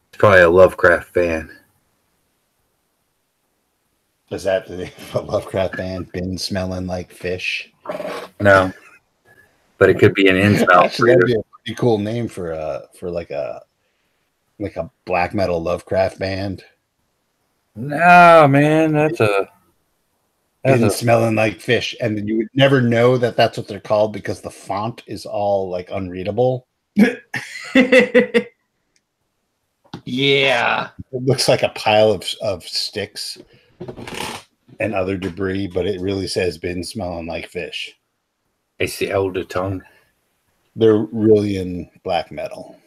Speaker 2: It's probably a Lovecraft fan.
Speaker 1: Is that the Lovecraft band? Been smelling like fish.
Speaker 2: No. But it could be an in-smell.
Speaker 1: Actually, that'd be a pretty cool name for like a black metal Lovecraft band.
Speaker 2: No, man, that's
Speaker 1: Been smelling like fish, and then you would never know that that's what they're called because the font is all like unreadable.
Speaker 4: Yeah.
Speaker 1: It looks like a pile of sticks and other debris, but it really says "been smelling like fish."
Speaker 2: It's the elder tongue.
Speaker 1: They're really in black metal,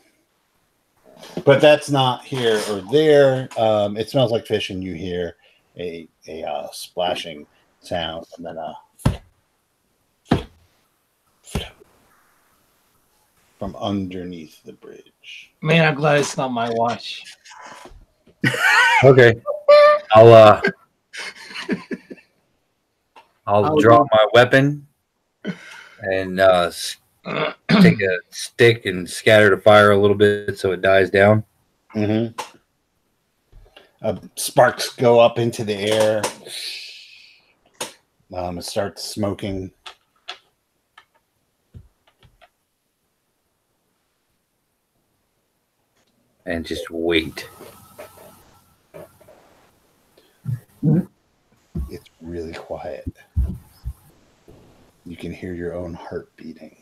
Speaker 1: but that's not here or there. It smells like fish, and you hear a splashing sound, and then from underneath the bridge.
Speaker 4: Man, I'm glad it's not my watch.
Speaker 2: Okay. I'll draw my weapon and take a stick and scatter the fire a little bit so it dies down.
Speaker 1: Mm-hmm. Sparks go up into the air. It starts smoking.
Speaker 2: And just wait.
Speaker 1: It's really quiet. You can hear your own heart beating.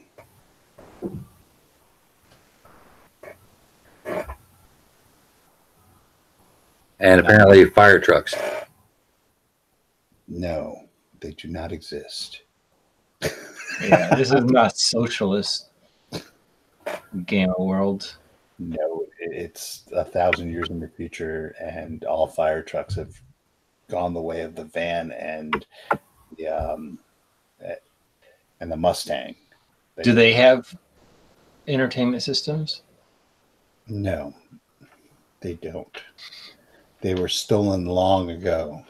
Speaker 2: And apparently fire trucks.
Speaker 1: No, they do not exist.
Speaker 4: Yeah, this is not socialist game of world.
Speaker 1: No, it's 1,000 years in the future, and all fire trucks have gone the way of the van and the Mustang.
Speaker 4: Do they have entertainment systems?
Speaker 1: No, they don't. They were stolen long ago.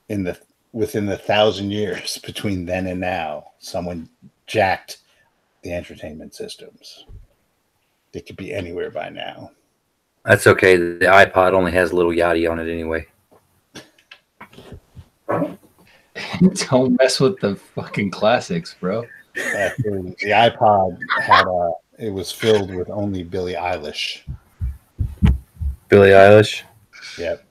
Speaker 1: Within the 1,000 years between then and now, someone jacked the entertainment systems. They could be anywhere by now.
Speaker 2: That's okay. The iPod only has a little Yachty on it anyway.
Speaker 4: Don't mess with the fucking classics, bro.
Speaker 1: Actually, the iPod had it was filled with only Billie Eilish.
Speaker 2: Billie Eilish.
Speaker 1: Yep.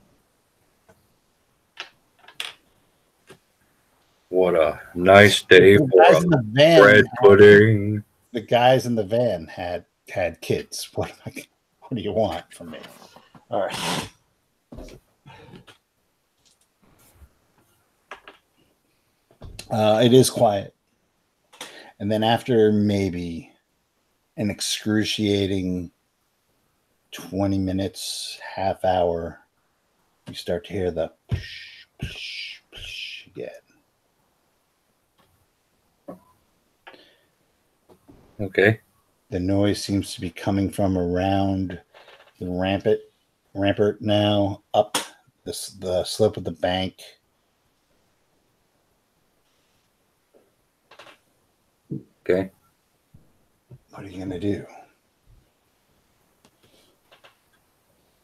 Speaker 2: What a nice day
Speaker 1: The
Speaker 2: for
Speaker 1: guys
Speaker 2: a
Speaker 1: in the van.
Speaker 2: bread pudding.
Speaker 1: The guys in the van had kids. What do you want from me? All right. It is quiet. And then after maybe an excruciating 20 minutes, half hour, you start to hear the push, push, push again.
Speaker 2: Okay.
Speaker 1: The noise seems to be coming from around the rampart now, up the slope of the bank.
Speaker 2: Okay.
Speaker 1: What are you gonna do?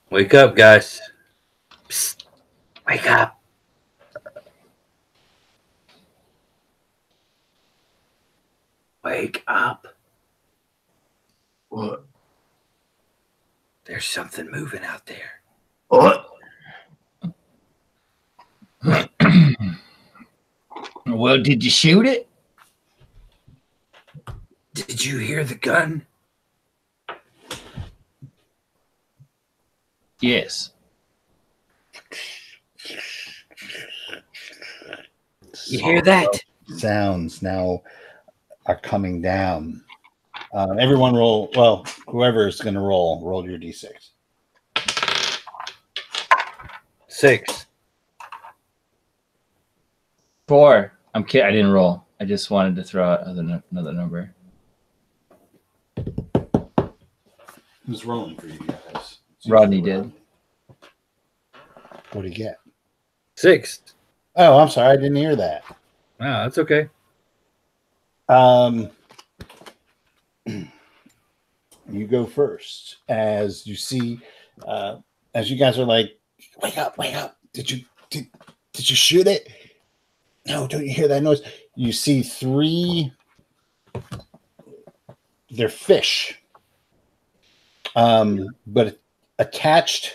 Speaker 2: Wake up, guys. Psst. Wake up. Wake up.
Speaker 3: What?
Speaker 2: There's something moving out there.
Speaker 3: What?
Speaker 4: Well, did you shoot it?
Speaker 2: Did you hear the gun?
Speaker 4: Yes.
Speaker 2: You hear that?
Speaker 1: Sounds now are coming down. Everyone roll. Well, whoever is going to roll your d6.
Speaker 2: 6.
Speaker 4: 4. I'm kidding. I didn't roll. I just wanted to throw out another number.
Speaker 1: Who's rolling for you guys?
Speaker 4: Rodney did.
Speaker 1: What do you get?
Speaker 2: 6.
Speaker 1: Oh, I'm sorry, I didn't hear that.
Speaker 2: Ah, that's okay.
Speaker 1: You go first as you see, as you guys are like, wake up! Did you shoot it? No, don't you hear that noise? You see 3. They're fish, but attached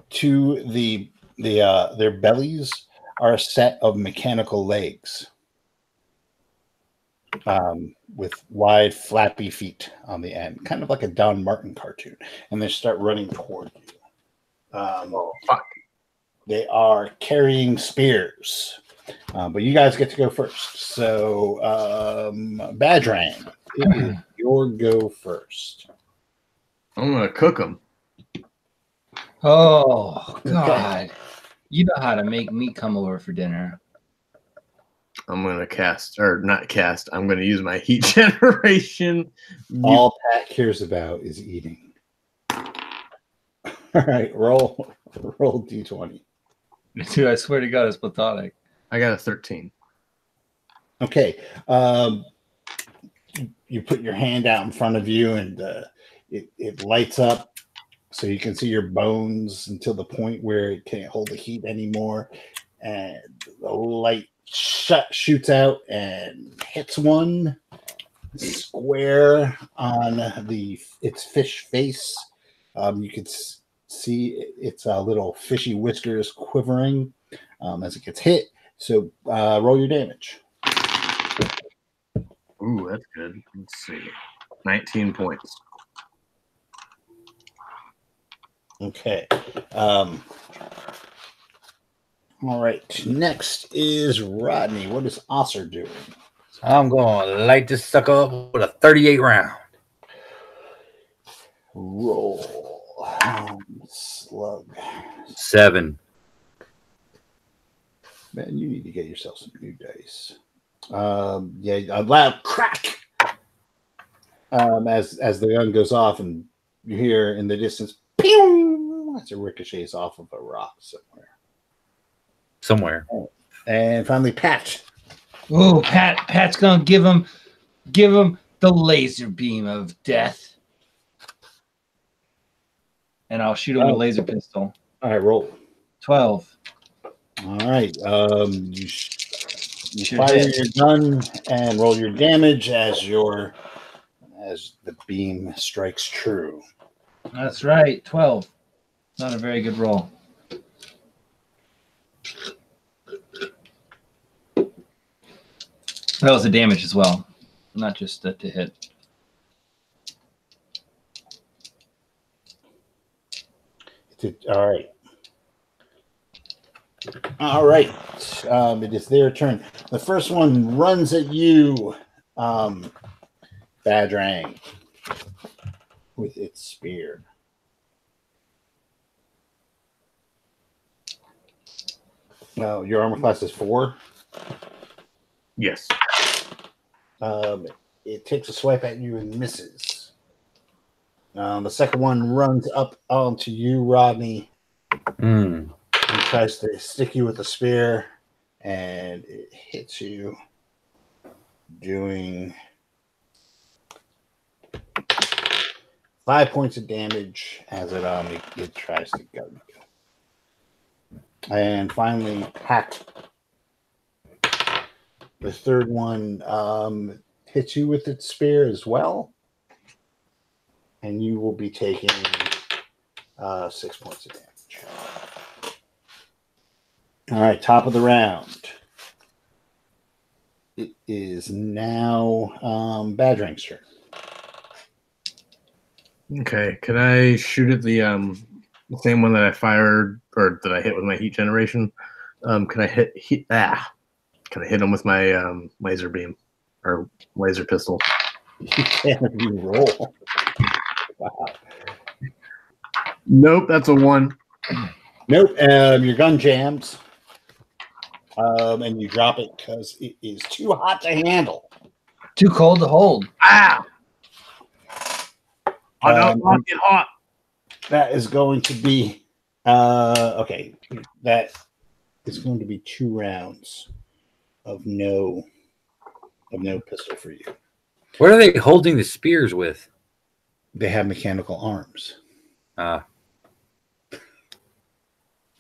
Speaker 1: to their bellies are a set of mechanical legs. With wide, flappy feet on the end, kind of like a Don Martin cartoon, and they start running toward you.
Speaker 3: Oh, fuck.
Speaker 1: They are carrying spears, but you guys get to go first. So, Badrang, it is your go first.
Speaker 3: I'm going to cook them.
Speaker 4: Oh, God. You know how to make me come over for dinner.
Speaker 3: I'm going to I'm going to use my heat generation.
Speaker 1: All Pat cares about is eating. All right, roll d20.
Speaker 4: Dude, I swear to God, it's platonic.
Speaker 3: I got a 13.
Speaker 1: Okay. You put your hand out in front of you, and it lights up so you can see your bones until the point where it can't hold the heat anymore. And the light shoots out and hits one square on its fish face. You can see its little fishy whiskers quivering as it gets hit. So roll your damage.
Speaker 3: Ooh, that's good. Let's see. 19 points.
Speaker 1: Okay. All right. Next is Rodney. What is Osser doing?
Speaker 2: I'm going to light this sucker up with a 38 round.
Speaker 1: Roll. Slug.
Speaker 2: 7.
Speaker 1: Man, you need to get yourself some new dice. A loud crack as the gun goes off, and you hear in the distance, pew! As it ricochets off of a rock somewhere. And finally, Pat.
Speaker 4: Oh, Pat's gonna give him the laser beam of death. And I'll shoot him with a laser pistol.
Speaker 1: All right, roll.
Speaker 4: 12.
Speaker 1: All right. You
Speaker 4: Should
Speaker 1: fire
Speaker 4: hit.
Speaker 1: your gun and roll your damage as the beam strikes true.
Speaker 4: That's right. 12. Not a very good roll. That was the damage as well, not just to hit.
Speaker 1: All right. All right. It is their turn. The first one runs at you, Badrang, with its spear. No, your armor class is 4.
Speaker 3: Yes.
Speaker 1: It takes a swipe at you and misses. The second one runs up onto you, Rodney, and tries to stick you with the spear, and it hits you, doing 5 points of damage as it tries to gun you. And finally, Pat. The third one hits you with its spear as well, and you will be taking 6 points of damage. All right, top of the round. It is now Badrang's turn.
Speaker 3: Okay. Can I shoot at the same one that I fired or that I hit with my heat generation? Can I hit? Can I hit him with my laser beam or laser pistol?
Speaker 1: Can you roll? Wow.
Speaker 3: Nope, that's a 1.
Speaker 1: Nope. Your gun jams, and you drop it because it is too hot to handle.
Speaker 4: Too cold to hold.
Speaker 3: Ah! I don't like it hot.
Speaker 1: That is going to be okay. That is going to be 2 rounds of no pistol for you.
Speaker 2: What are they holding the spears with?
Speaker 1: They have mechanical arms.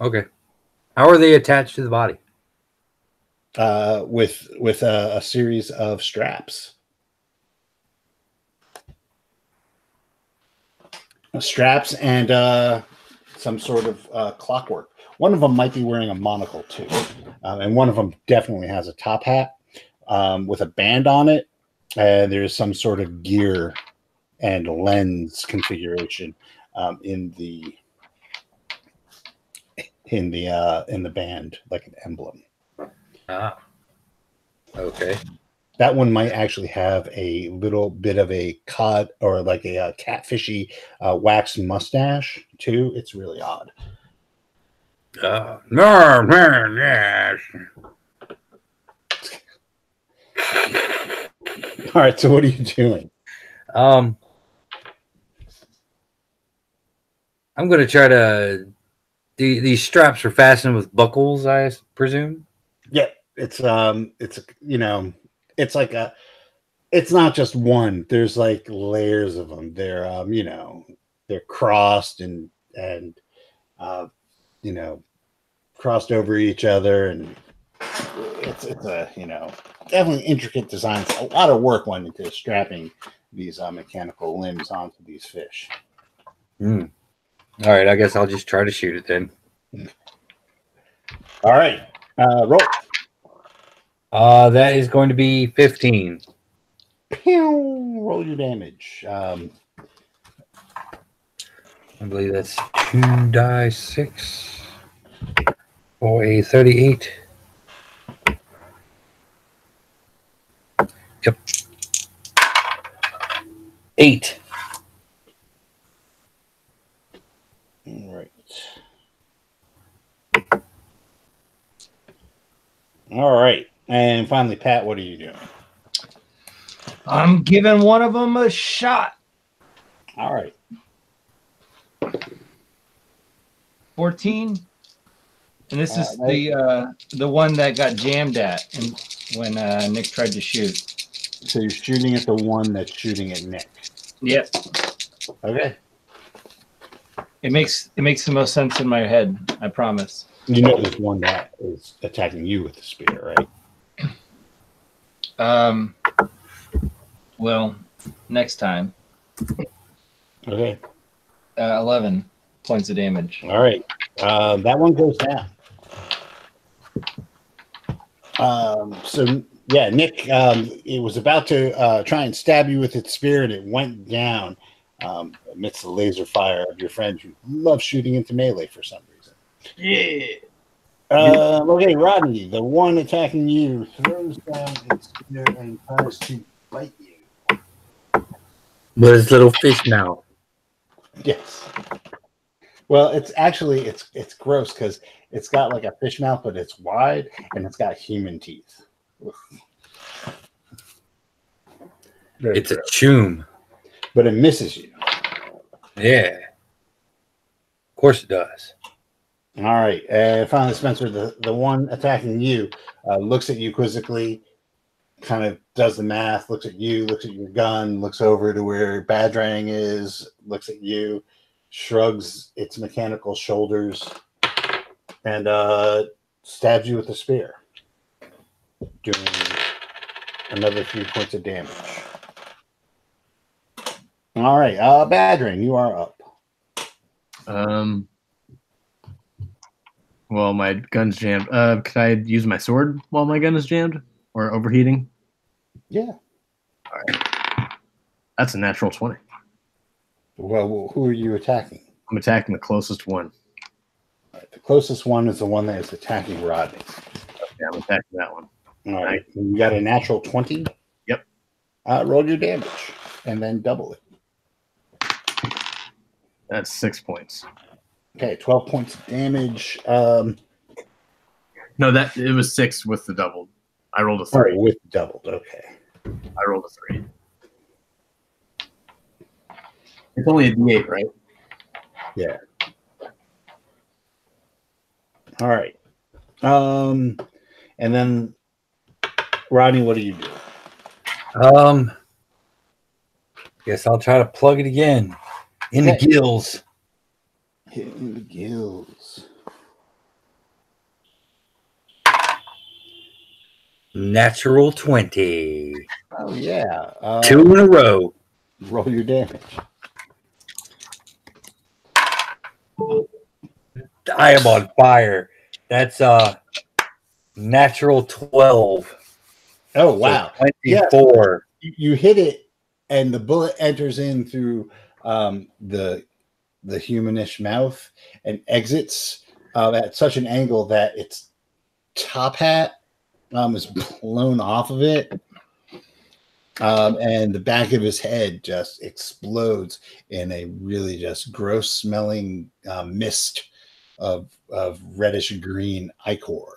Speaker 2: Okay. How are they attached to the body?
Speaker 1: With a series of straps. Straps and some sort of clockwork. One of them might be wearing a monocle too, and one of them definitely has a top hat with a band on it. And there's some sort of gear and lens configuration in the band, like an emblem.
Speaker 2: Okay.
Speaker 1: That one might actually have a little bit of a cod or like a catfishy wax mustache too. It's really odd.
Speaker 2: Yes.
Speaker 1: All right, so what are you doing?
Speaker 2: I'm going to try to. These straps are fastened with buckles, I presume.
Speaker 1: Yeah, it's it's not just one. There's like layers of them. They're they're crossed and crossed over each other, and it's a definitely intricate design. A lot of work went into strapping these mechanical limbs onto these fish.
Speaker 2: All right, I guess I'll just try to shoot it then.
Speaker 1: All right, roll.
Speaker 2: That is going to be 15.
Speaker 1: Pew! Roll your damage.
Speaker 2: I believe that's 2d6 for a 38. Yep. 8.
Speaker 1: All right. All right. And finally, Pat, what are you doing?
Speaker 4: I'm giving one of them a shot.
Speaker 1: All right.
Speaker 4: 14. And this is the one that got jammed at and when Nick tried to shoot.
Speaker 1: So you're shooting at the one that's shooting at Nick.
Speaker 4: Yep.
Speaker 1: Okay.
Speaker 4: It makes the most sense in my head. I promise.
Speaker 1: You know there's one that is attacking you with the spear, right?
Speaker 4: Well, next time.
Speaker 1: Okay.
Speaker 4: 11 points of damage.
Speaker 1: All right. That one goes down. So yeah, Nick, it was about to try and stab you with its spear, and it went down amidst the laser fire of your friend who loves shooting into melee for some reason.
Speaker 3: Yeah.
Speaker 1: Okay, Rodney, the one attacking you throws down its spear and tries to bite you.
Speaker 2: With his little fish mouth.
Speaker 1: Yes. Well, it's gross because it's got like a fish mouth, but it's wide and it's got human teeth. Very
Speaker 2: It's a
Speaker 1: gross.
Speaker 2: choom.
Speaker 1: But it misses you.
Speaker 2: Yeah. Of course it does.
Speaker 1: All right. Finally, Spencer, the one attacking you looks at you quizzically, kind of does the math, looks at you, looks at your gun, looks over to where Badrang is, looks at you, shrugs its mechanical shoulders, and stabs you with a spear, doing another 3 points of damage. All right. Badrang, you are up.
Speaker 3: Well, my gun's jammed. Could I use my sword while my gun is jammed or overheating?
Speaker 1: Yeah.
Speaker 3: That's a natural 20.
Speaker 1: Well, who are you attacking?
Speaker 3: I'm attacking the closest one.
Speaker 1: All right, the closest one is the one that is attacking Rodney.
Speaker 3: Yeah, I'm attacking that one.
Speaker 1: All right. You got a natural 20?
Speaker 3: Yep.
Speaker 1: Roll your damage and then double it.
Speaker 3: That's 6 points.
Speaker 1: Okay, 12 points of damage.
Speaker 3: No, that it was 6 with the double. I rolled a 3.
Speaker 1: Sorry, with doubled. Okay.
Speaker 3: I rolled a 3. It's only a D8, right?
Speaker 1: Yeah. All right. And then, Rodney, what do you do?
Speaker 2: Guess I'll try to plug it again. In the
Speaker 1: Okay.
Speaker 2: gills.
Speaker 1: Hit in the gills.
Speaker 2: Natural 20.
Speaker 1: Oh, yeah.
Speaker 2: 2 in a row.
Speaker 1: Roll your damage.
Speaker 2: I am on fire. That's natural 12.
Speaker 1: Oh, wow.
Speaker 2: So 24.
Speaker 1: You hit it, and the bullet enters in through the humanish mouth and exits at such an angle that its top hat is blown off of it, and the back of his head just explodes in a really just gross smelling mist of reddish green ichor.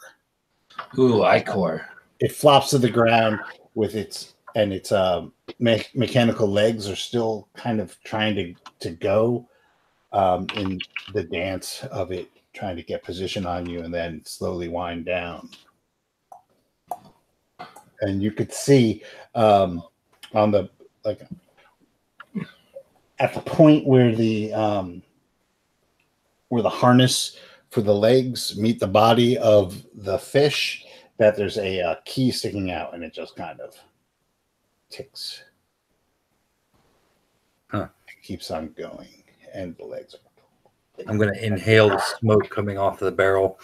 Speaker 4: Ooh, Icor.
Speaker 1: It flops to the ground with its mechanical legs are still kind of trying to go in the dance of it, trying to get position on you and then slowly wind down. And you could see on the at the point where the harness for the legs meet the body of the fish, that there's a key sticking out, and it just kind of ticks.
Speaker 2: Huh.
Speaker 1: It keeps on going, and the legs are.
Speaker 2: I'm going to inhale the smoke coming off of the barrel.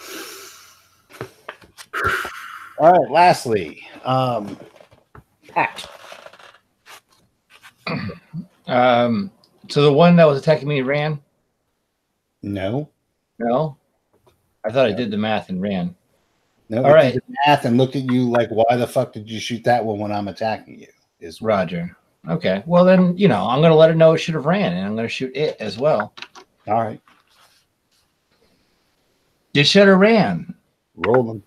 Speaker 1: All right. Lastly, Pat.
Speaker 4: So the one that was attacking me ran?
Speaker 1: No.
Speaker 4: No? I thought I did the math and ran.
Speaker 1: No.
Speaker 4: All right.
Speaker 1: Did the math and looked at you like, why the fuck did you shoot that one when I'm attacking you? Is
Speaker 4: Roger. Okay. Well, then, I'm going to let it know it should have ran, and I'm going to shoot it as well.
Speaker 1: all right.
Speaker 4: You should have ran.
Speaker 1: Roll them.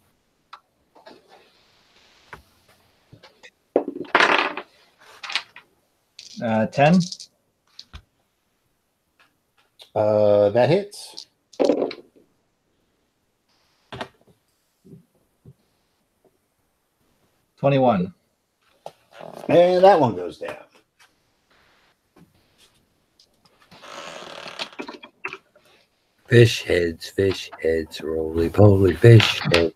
Speaker 4: Uh, 10?
Speaker 1: That hits.
Speaker 4: $21.
Speaker 1: And that one goes down.
Speaker 2: Fish heads, roly poly fish heads.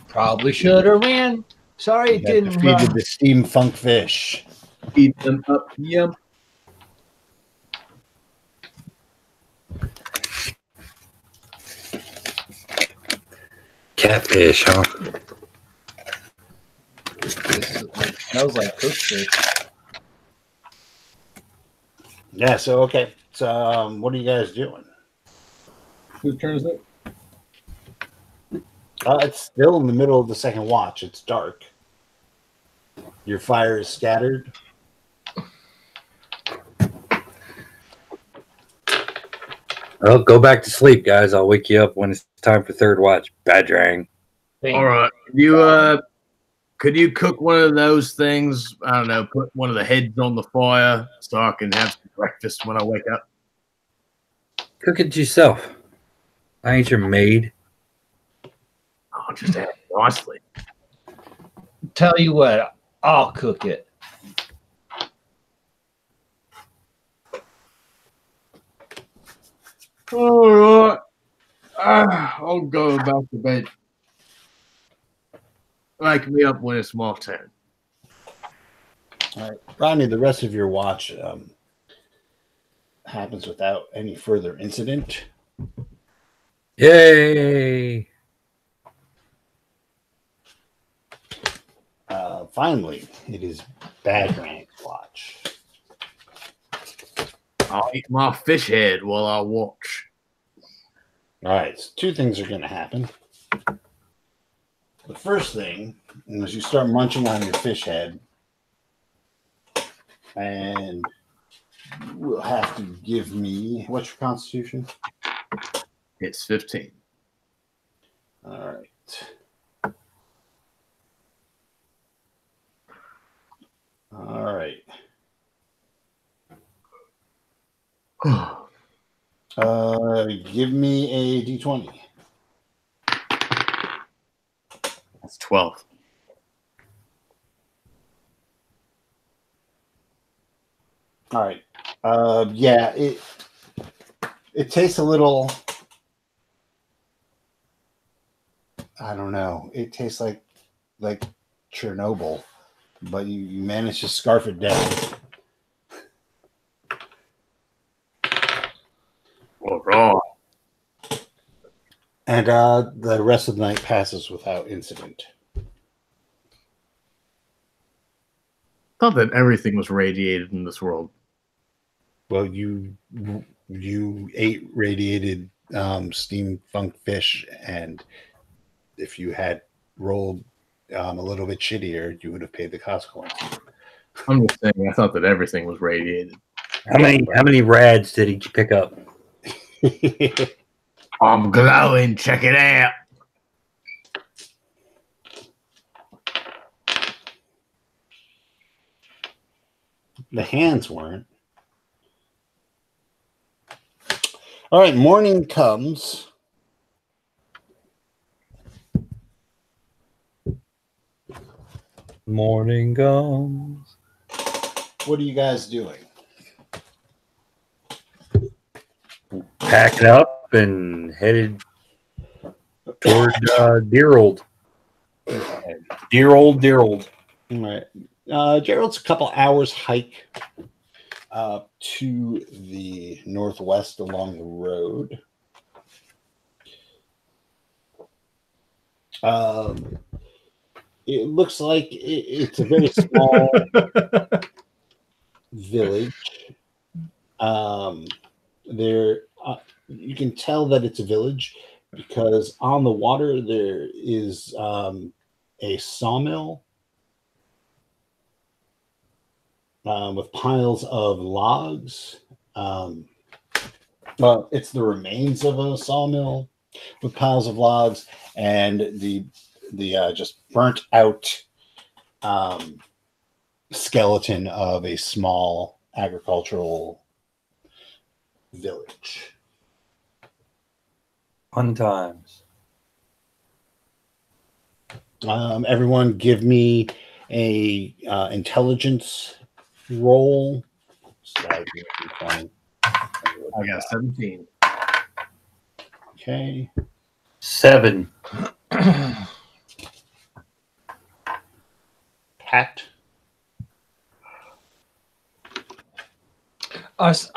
Speaker 4: Probably should have ran. Sorry, it
Speaker 1: You have
Speaker 4: didn't
Speaker 1: defeated
Speaker 4: run.
Speaker 1: the steam funk fish.
Speaker 3: Feed them up, yum.
Speaker 2: Catfish, huh?
Speaker 4: It smells like cooked fish.
Speaker 1: Yeah, so okay. So what are you guys doing?
Speaker 3: Whose turn is it?
Speaker 1: It's still in the middle of the second watch. It's dark. Your fire is scattered.
Speaker 2: Well, go back to sleep, guys. I'll wake you up when it's time for third watch. Badrang.
Speaker 3: All right. Could you cook one of those things? I don't know. Put one of the heads on the fire so I can have some breakfast when I wake up.
Speaker 2: Cook it yourself. I ain't your maid.
Speaker 3: I'll just add it nicely.
Speaker 4: Tell you what, I'll cook it.
Speaker 3: All right. I'll go back to bed. Wake me up when it's my turn.
Speaker 1: All right, Rodney. The rest of your watch happens without any further incident.
Speaker 2: Yay!
Speaker 1: Finally, it is Badrang's watch.
Speaker 3: I'll eat my fish head while I watch.
Speaker 1: All right, so two things are going to happen. The first thing is you start munching on your fish head, and you will have to give me what's your constitution?
Speaker 3: It's 15.
Speaker 1: All right. All right. Give me a d20.
Speaker 3: That's 12.
Speaker 1: All right. Yeah, it tastes a little. I don't know. It tastes like Chernobyl, but you managed to scarf it down.
Speaker 3: All right.
Speaker 1: And the rest of the night passes without incident.
Speaker 3: Thought that everything was radiated in this world.
Speaker 1: Well, you ate radiated steam funk fish, and if you had rolled a little bit shittier, you would have paid the consequences.
Speaker 3: I'm just saying, I thought that everything was radiated.
Speaker 2: How many rads did he pick up?
Speaker 3: I'm glowing. Check it out.
Speaker 1: The hands weren't. All right, morning comes.
Speaker 2: Morning comes.
Speaker 1: What are you guys doing?
Speaker 2: Packing up and headed toward Dear Old. Dear Old.
Speaker 1: All right. Gerald's a couple hours hike to the northwest along the road. It looks like it's a very small village. You can tell that it's a village because on the water there is a sawmill with piles of logs. Well, it's the remains of a sawmill with piles of logs and the just burnt out skeleton of a small agricultural village.
Speaker 2: Fun times.
Speaker 1: Everyone give me a intelligence roll. So that would be a D20.
Speaker 3: I got 17.
Speaker 1: Okay.
Speaker 2: 7.
Speaker 1: Pat.
Speaker 4: Us.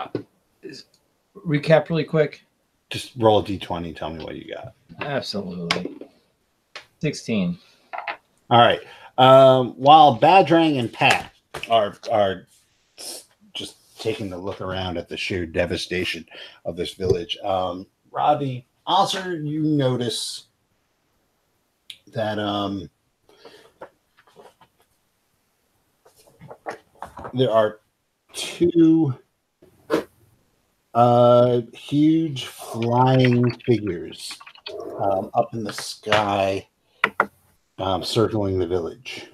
Speaker 4: Recap really quick.
Speaker 1: Just roll a D20. Tell me what you got.
Speaker 4: Absolutely. 16.
Speaker 1: All right. While Badrang and Pat are just taking a look around at the sheer devastation of this village, Robbie, also you notice that there are two huge flying figures up in the sky, circling the village.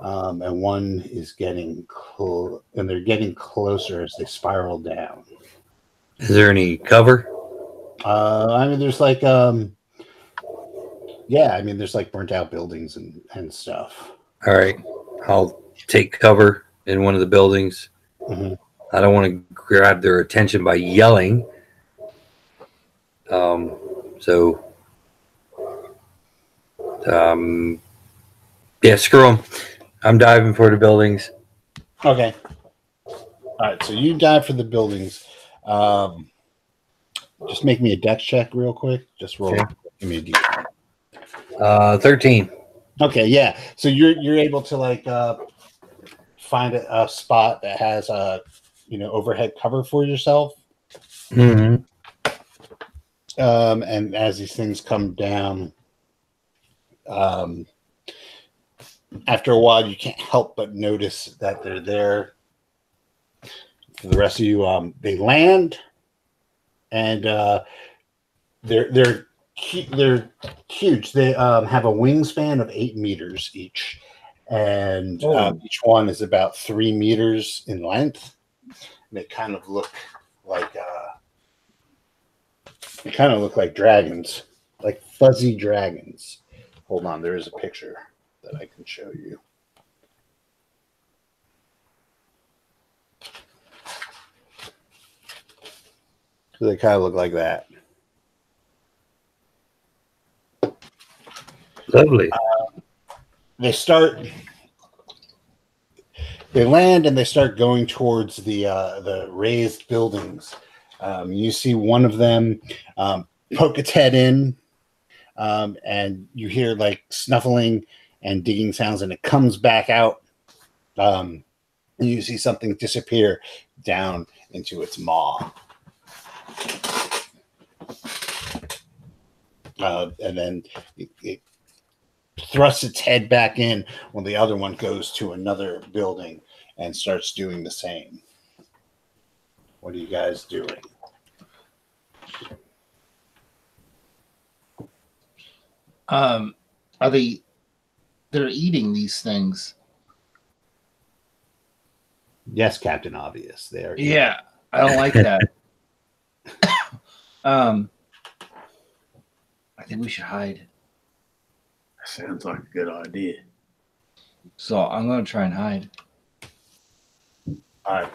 Speaker 1: And one is getting and they're getting closer as they spiral down.
Speaker 2: Is there any cover?
Speaker 1: I mean, there's like, there's like burnt out buildings and stuff.
Speaker 2: All right. I'll take cover in one of the buildings.
Speaker 1: Mm-hmm.
Speaker 2: I don't want to grab their attention by yelling. Yeah, screw them. I'm diving for the buildings.
Speaker 1: Okay. All right. So you dive for the buildings. Just make me a dex check real quick. Just roll.
Speaker 2: Okay.
Speaker 1: Give me a D.
Speaker 2: 13.
Speaker 1: Okay. Yeah. So you're able to like find a spot that has overhead cover for yourself.
Speaker 2: Mm-hmm.
Speaker 1: And as these things come down, after a while, you can't help but notice that they're there. For the rest of you, they land, and they're huge. They have a wingspan of 8 meters each, and each one is about 3 meters in length. And they kind of look like dragons, like fuzzy dragons. Hold on, there is a picture that I can show you. So they kind of look like that.
Speaker 2: Lovely.
Speaker 1: They land and they start going towards the raised buildings. You see one of them poke its head in, and you hear like snuffling and digging sounds, and it comes back out. And you see something disappear down into its maw. And then it thrusts its head back in when the other one goes to another building and starts doing the same. What are you guys doing?
Speaker 5: They're eating these things.
Speaker 1: Yes, Captain Obvious. There.
Speaker 4: Yeah, I don't like that. I think we should hide.
Speaker 3: Sounds like a good idea.
Speaker 4: So I'm going to try and hide.
Speaker 1: All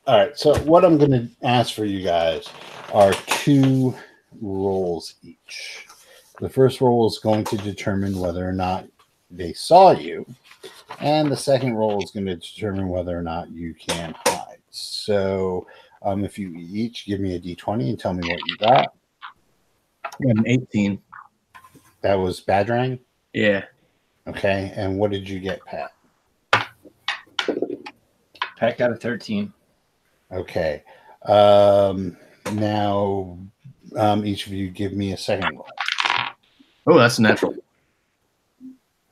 Speaker 1: right. So what I'm going to ask for you guys are 2 rolls each. The first roll is going to determine whether or not they saw you, and the second roll is going to determine whether or not you can hide. So if you each give me a D20 and tell me what you got.
Speaker 3: I got an 18.
Speaker 1: That was Badrang?
Speaker 3: Yeah.
Speaker 1: Okay. And what did you get, Pat?
Speaker 4: Pat got a 13.
Speaker 1: Okay. Now, each of you give me a second roll.
Speaker 3: Oh, that's a natural.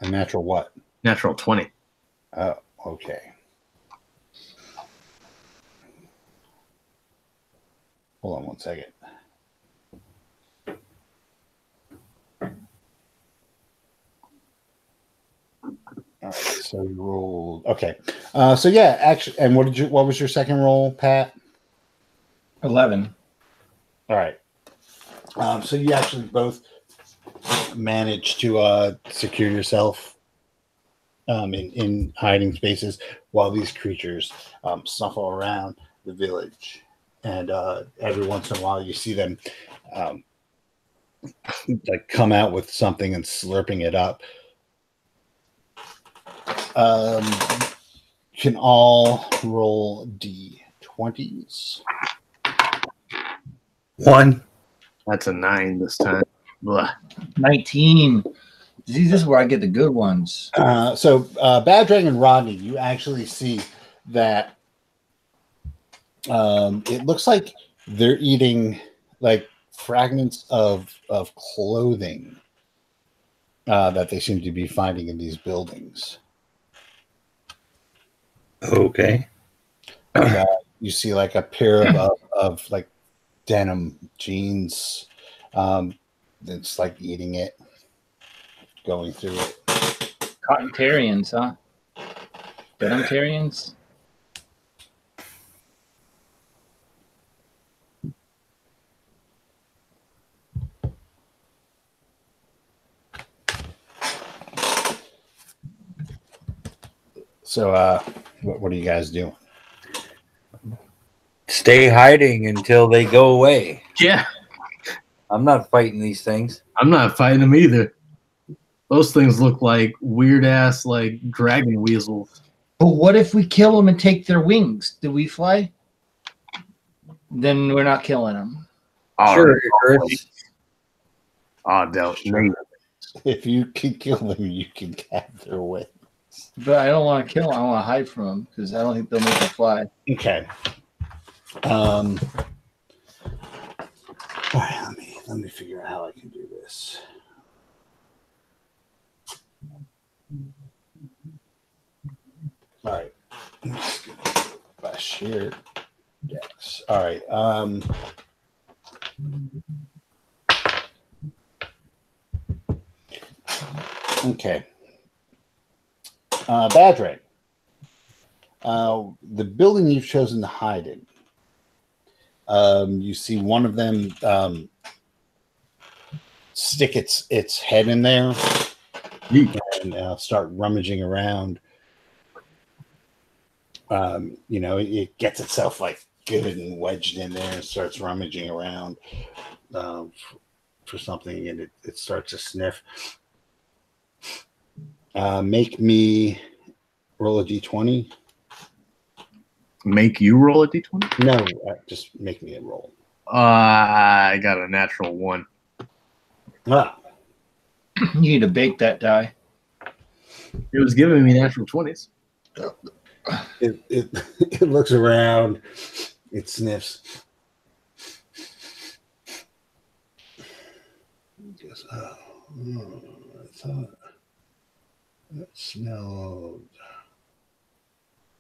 Speaker 1: A natural what?
Speaker 3: Natural 20.
Speaker 1: Oh, okay. Hold on one second. All right, so you rolled. Okay, so yeah, actually, and what was your second roll, Pat?
Speaker 4: 11.
Speaker 1: All right. So you actually both managed to secure yourself in hiding spaces while these creatures snuffle around the village. And every once in a while, you see them like come out with something and slurping it up. Can all roll D20s.
Speaker 2: 1.
Speaker 3: That's a 9 this time. Blah.
Speaker 4: 19. See, this is where I get the good ones.
Speaker 1: So Bad Dragon and Rodney, you actually see that it looks like they're eating like fragments of clothing that they seem to be finding in these buildings.
Speaker 2: Okay.
Speaker 1: You see like a pair of like denim jeans. It's like eating it, going through it.
Speaker 4: Cotton-tarians, huh? Denim-tarians?
Speaker 1: So what do you guys do?
Speaker 2: Stay hiding until they go away.
Speaker 3: Yeah,
Speaker 2: I'm not fighting these things.
Speaker 3: I'm not fighting them either. Those things look like weird ass like dragon weasels.
Speaker 4: But what if we kill them and take their wings? Do we fly? Then we're not killing them.
Speaker 3: Oh,
Speaker 2: Sure,
Speaker 3: Del.
Speaker 1: If you can kill them, you can have their way.
Speaker 4: But I don't want to kill them. I want to hide from them because I don't think they'll make them fly.
Speaker 1: Okay. All right, let me figure out how I can do this. All right. I'm just gonna by sheer dex. All right. Okay. Badray. The building you've chosen to hide in. You see one of them stick its head in there and start rummaging around. It gets itself like good and wedged in there and starts rummaging around for something, and it starts to sniff. Make me roll a d20.
Speaker 3: Make you roll a d20?
Speaker 1: No, just make me a roll.
Speaker 3: I got a natural 1.
Speaker 1: Ah,
Speaker 4: You need to bake that die.
Speaker 3: It was giving me natural 20s.
Speaker 1: it looks around, it sniffs. Goes, I thought that smelled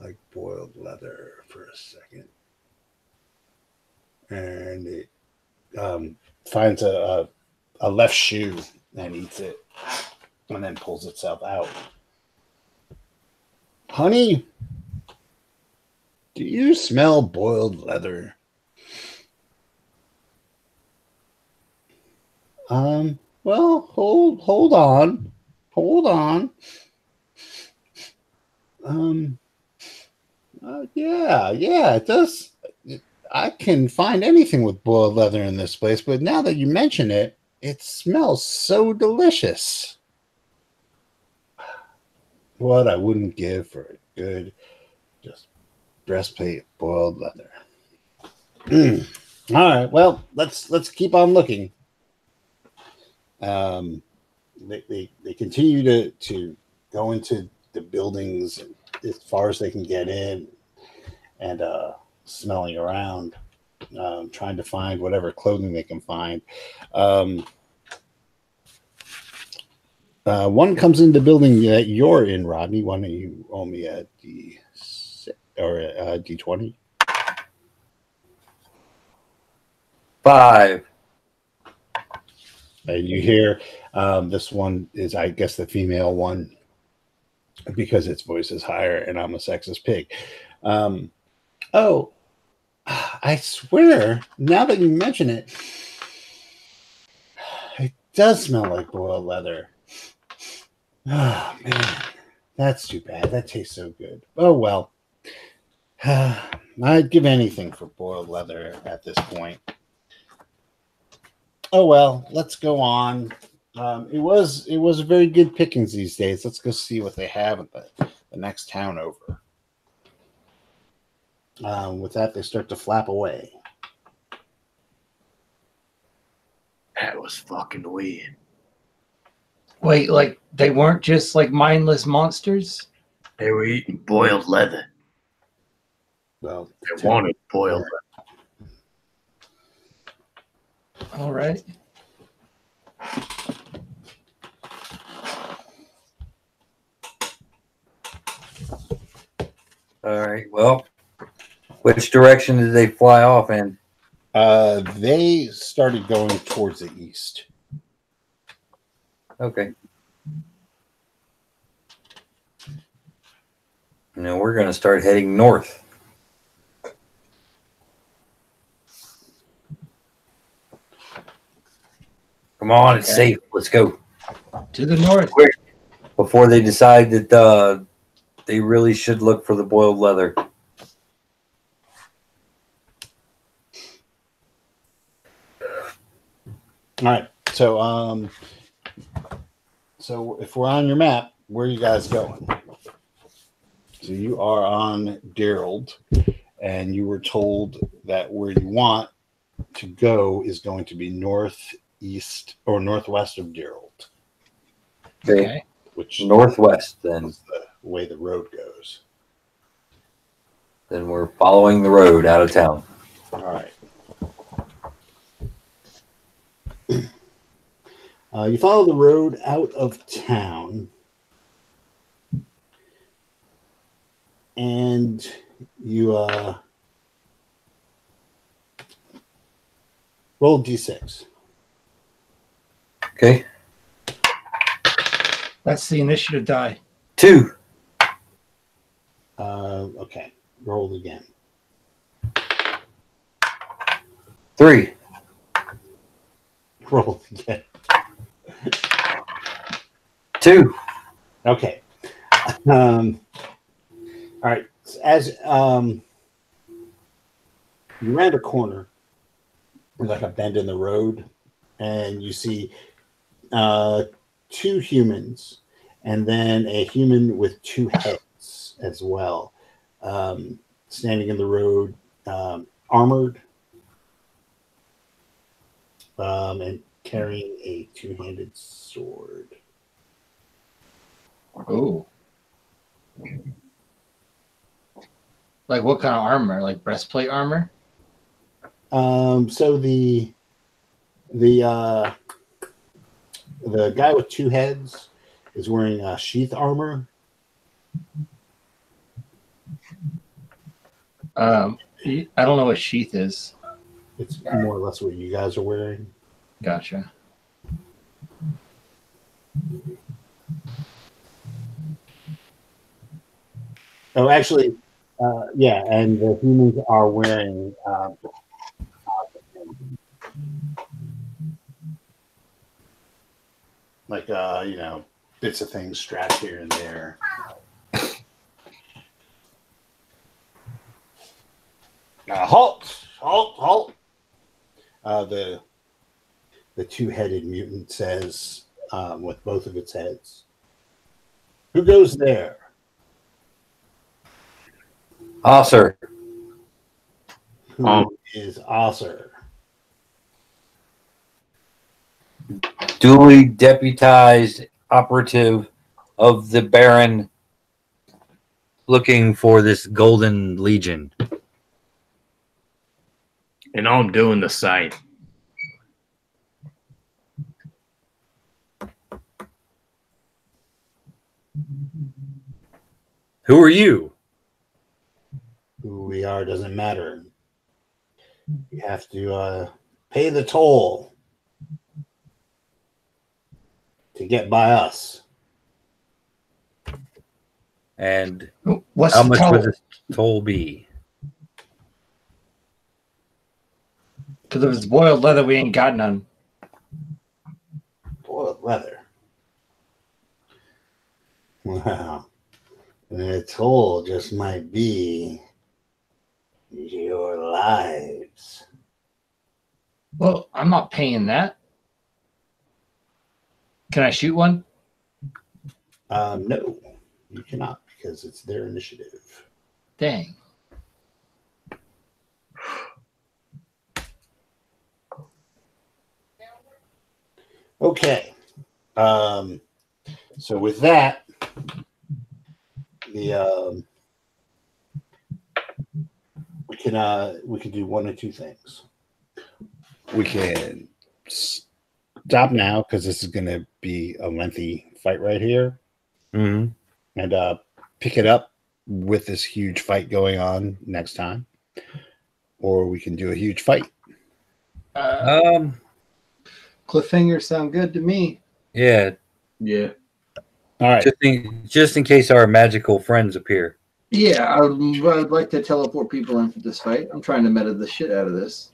Speaker 1: like boiled leather for a second, and it finds a left shoe and eats it, and then pulls itself out. Honey, do you smell boiled leather? Well, hold on. Yeah, it does. I can find anything with boiled leather in this place, but now that you mention it, it smells so delicious. What I wouldn't give for a good, just breastplate of boiled leather. All right, well, let's keep on looking. They continue to go into the buildings as far as they can get in, and smelling around, trying to find whatever clothing they can find. One comes into the building that you're in, Rodney. Why don't you roll me a D6 or a D20?
Speaker 2: 5.
Speaker 1: And you hear this one is, I guess, the female one, because its voice is higher and I'm a sexist pig. Oh, I swear, now that you mention it, it does smell like boiled leather. Oh, man. That's too bad. That tastes so good. Oh well. I'd give anything for boiled leather at this point. Oh well, let's go on. It was a very good pickings these days. Let's go see what they have at the next town over. With that, they start to flap away.
Speaker 3: That was fucking weird.
Speaker 4: Wait, like they weren't just like mindless monsters?
Speaker 3: They were eating boiled leather.
Speaker 1: Well,
Speaker 3: They wanted boiled leather.
Speaker 4: All right.
Speaker 2: All right. Well, which direction did they fly off in?
Speaker 1: They started going towards the east.
Speaker 2: Okay. Now we're going to start heading north. Come on, it's safe. Let's go.
Speaker 4: To the north.
Speaker 2: Before they decide that they really should look for the boiled leather.
Speaker 1: All right. So if we're on your map, where are you guys going? So you are on Daryl, and you were told that where you want to go is going to be northeast or northwest of Daryl,
Speaker 4: Okay.
Speaker 1: which
Speaker 2: Northwest, then.
Speaker 1: is the way the road goes.
Speaker 2: Then we're following the road out of town.
Speaker 1: All right. You follow the road out of town, and you roll d6.
Speaker 2: Okay.
Speaker 4: That's the initiative die.
Speaker 2: 2.
Speaker 1: Okay, roll again.
Speaker 2: 3.
Speaker 1: Roll again.
Speaker 2: 2.
Speaker 1: Okay. All right. As you round a corner, there's like a bend in the road, and you see 2 humans, and then a human with 2 heads as well, standing in the road, armored, and carrying a 2-handed sword.
Speaker 4: Oh. Like what kind of armor? Like breastplate armor?
Speaker 1: So the guy with 2 heads is wearing sheath armor.
Speaker 4: I don't know what sheath is.
Speaker 1: It's more or less what you guys are wearing.
Speaker 4: Gotcha.
Speaker 1: Oh, actually, yeah, and the humans are wearing like bits of things strapped here and there. Halt! Halt! Halt! The 2-headed mutant says, with both of its heads, "Who goes there?"
Speaker 2: Osser.
Speaker 1: Who is Osser?
Speaker 2: Duly deputized operative of the Baron looking for this Golden Legion.
Speaker 3: And I'm doing the same.
Speaker 2: Who are you?
Speaker 1: Who we are doesn't matter. You have to pay the toll to get by us.
Speaker 2: And
Speaker 4: What's
Speaker 2: how
Speaker 4: the
Speaker 2: much
Speaker 4: toll?
Speaker 2: would this toll be?
Speaker 4: Because if it's boiled leather, we ain't got none.
Speaker 1: Boiled leather. Wow. And the toll just might be your lives.
Speaker 4: Well, I'm not paying that. Can I shoot one?
Speaker 1: No, you cannot because it's their initiative.
Speaker 4: Dang.
Speaker 1: Okay. So with that, the we can do one or two things. We can stop now because this is going to be a lengthy fight right here,
Speaker 2: Mm-hmm.
Speaker 1: and pick it up with this huge fight going on next time, or we can do a huge fight.
Speaker 6: Cliffhanger sound good to me.
Speaker 2: Yeah,
Speaker 3: Yeah.
Speaker 1: All right.
Speaker 2: just in case our magical friends appear.
Speaker 6: Yeah, I'd like to teleport people in for this fight. I'm trying to meta the shit out of this.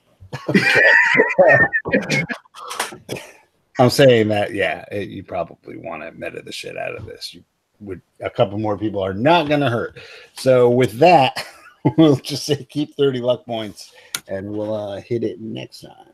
Speaker 1: I'm saying that, yeah, you probably want to meta the shit out of this. A couple more people are not going to hurt. So with that, we'll just say keep 30 luck points, and we'll hit it next time.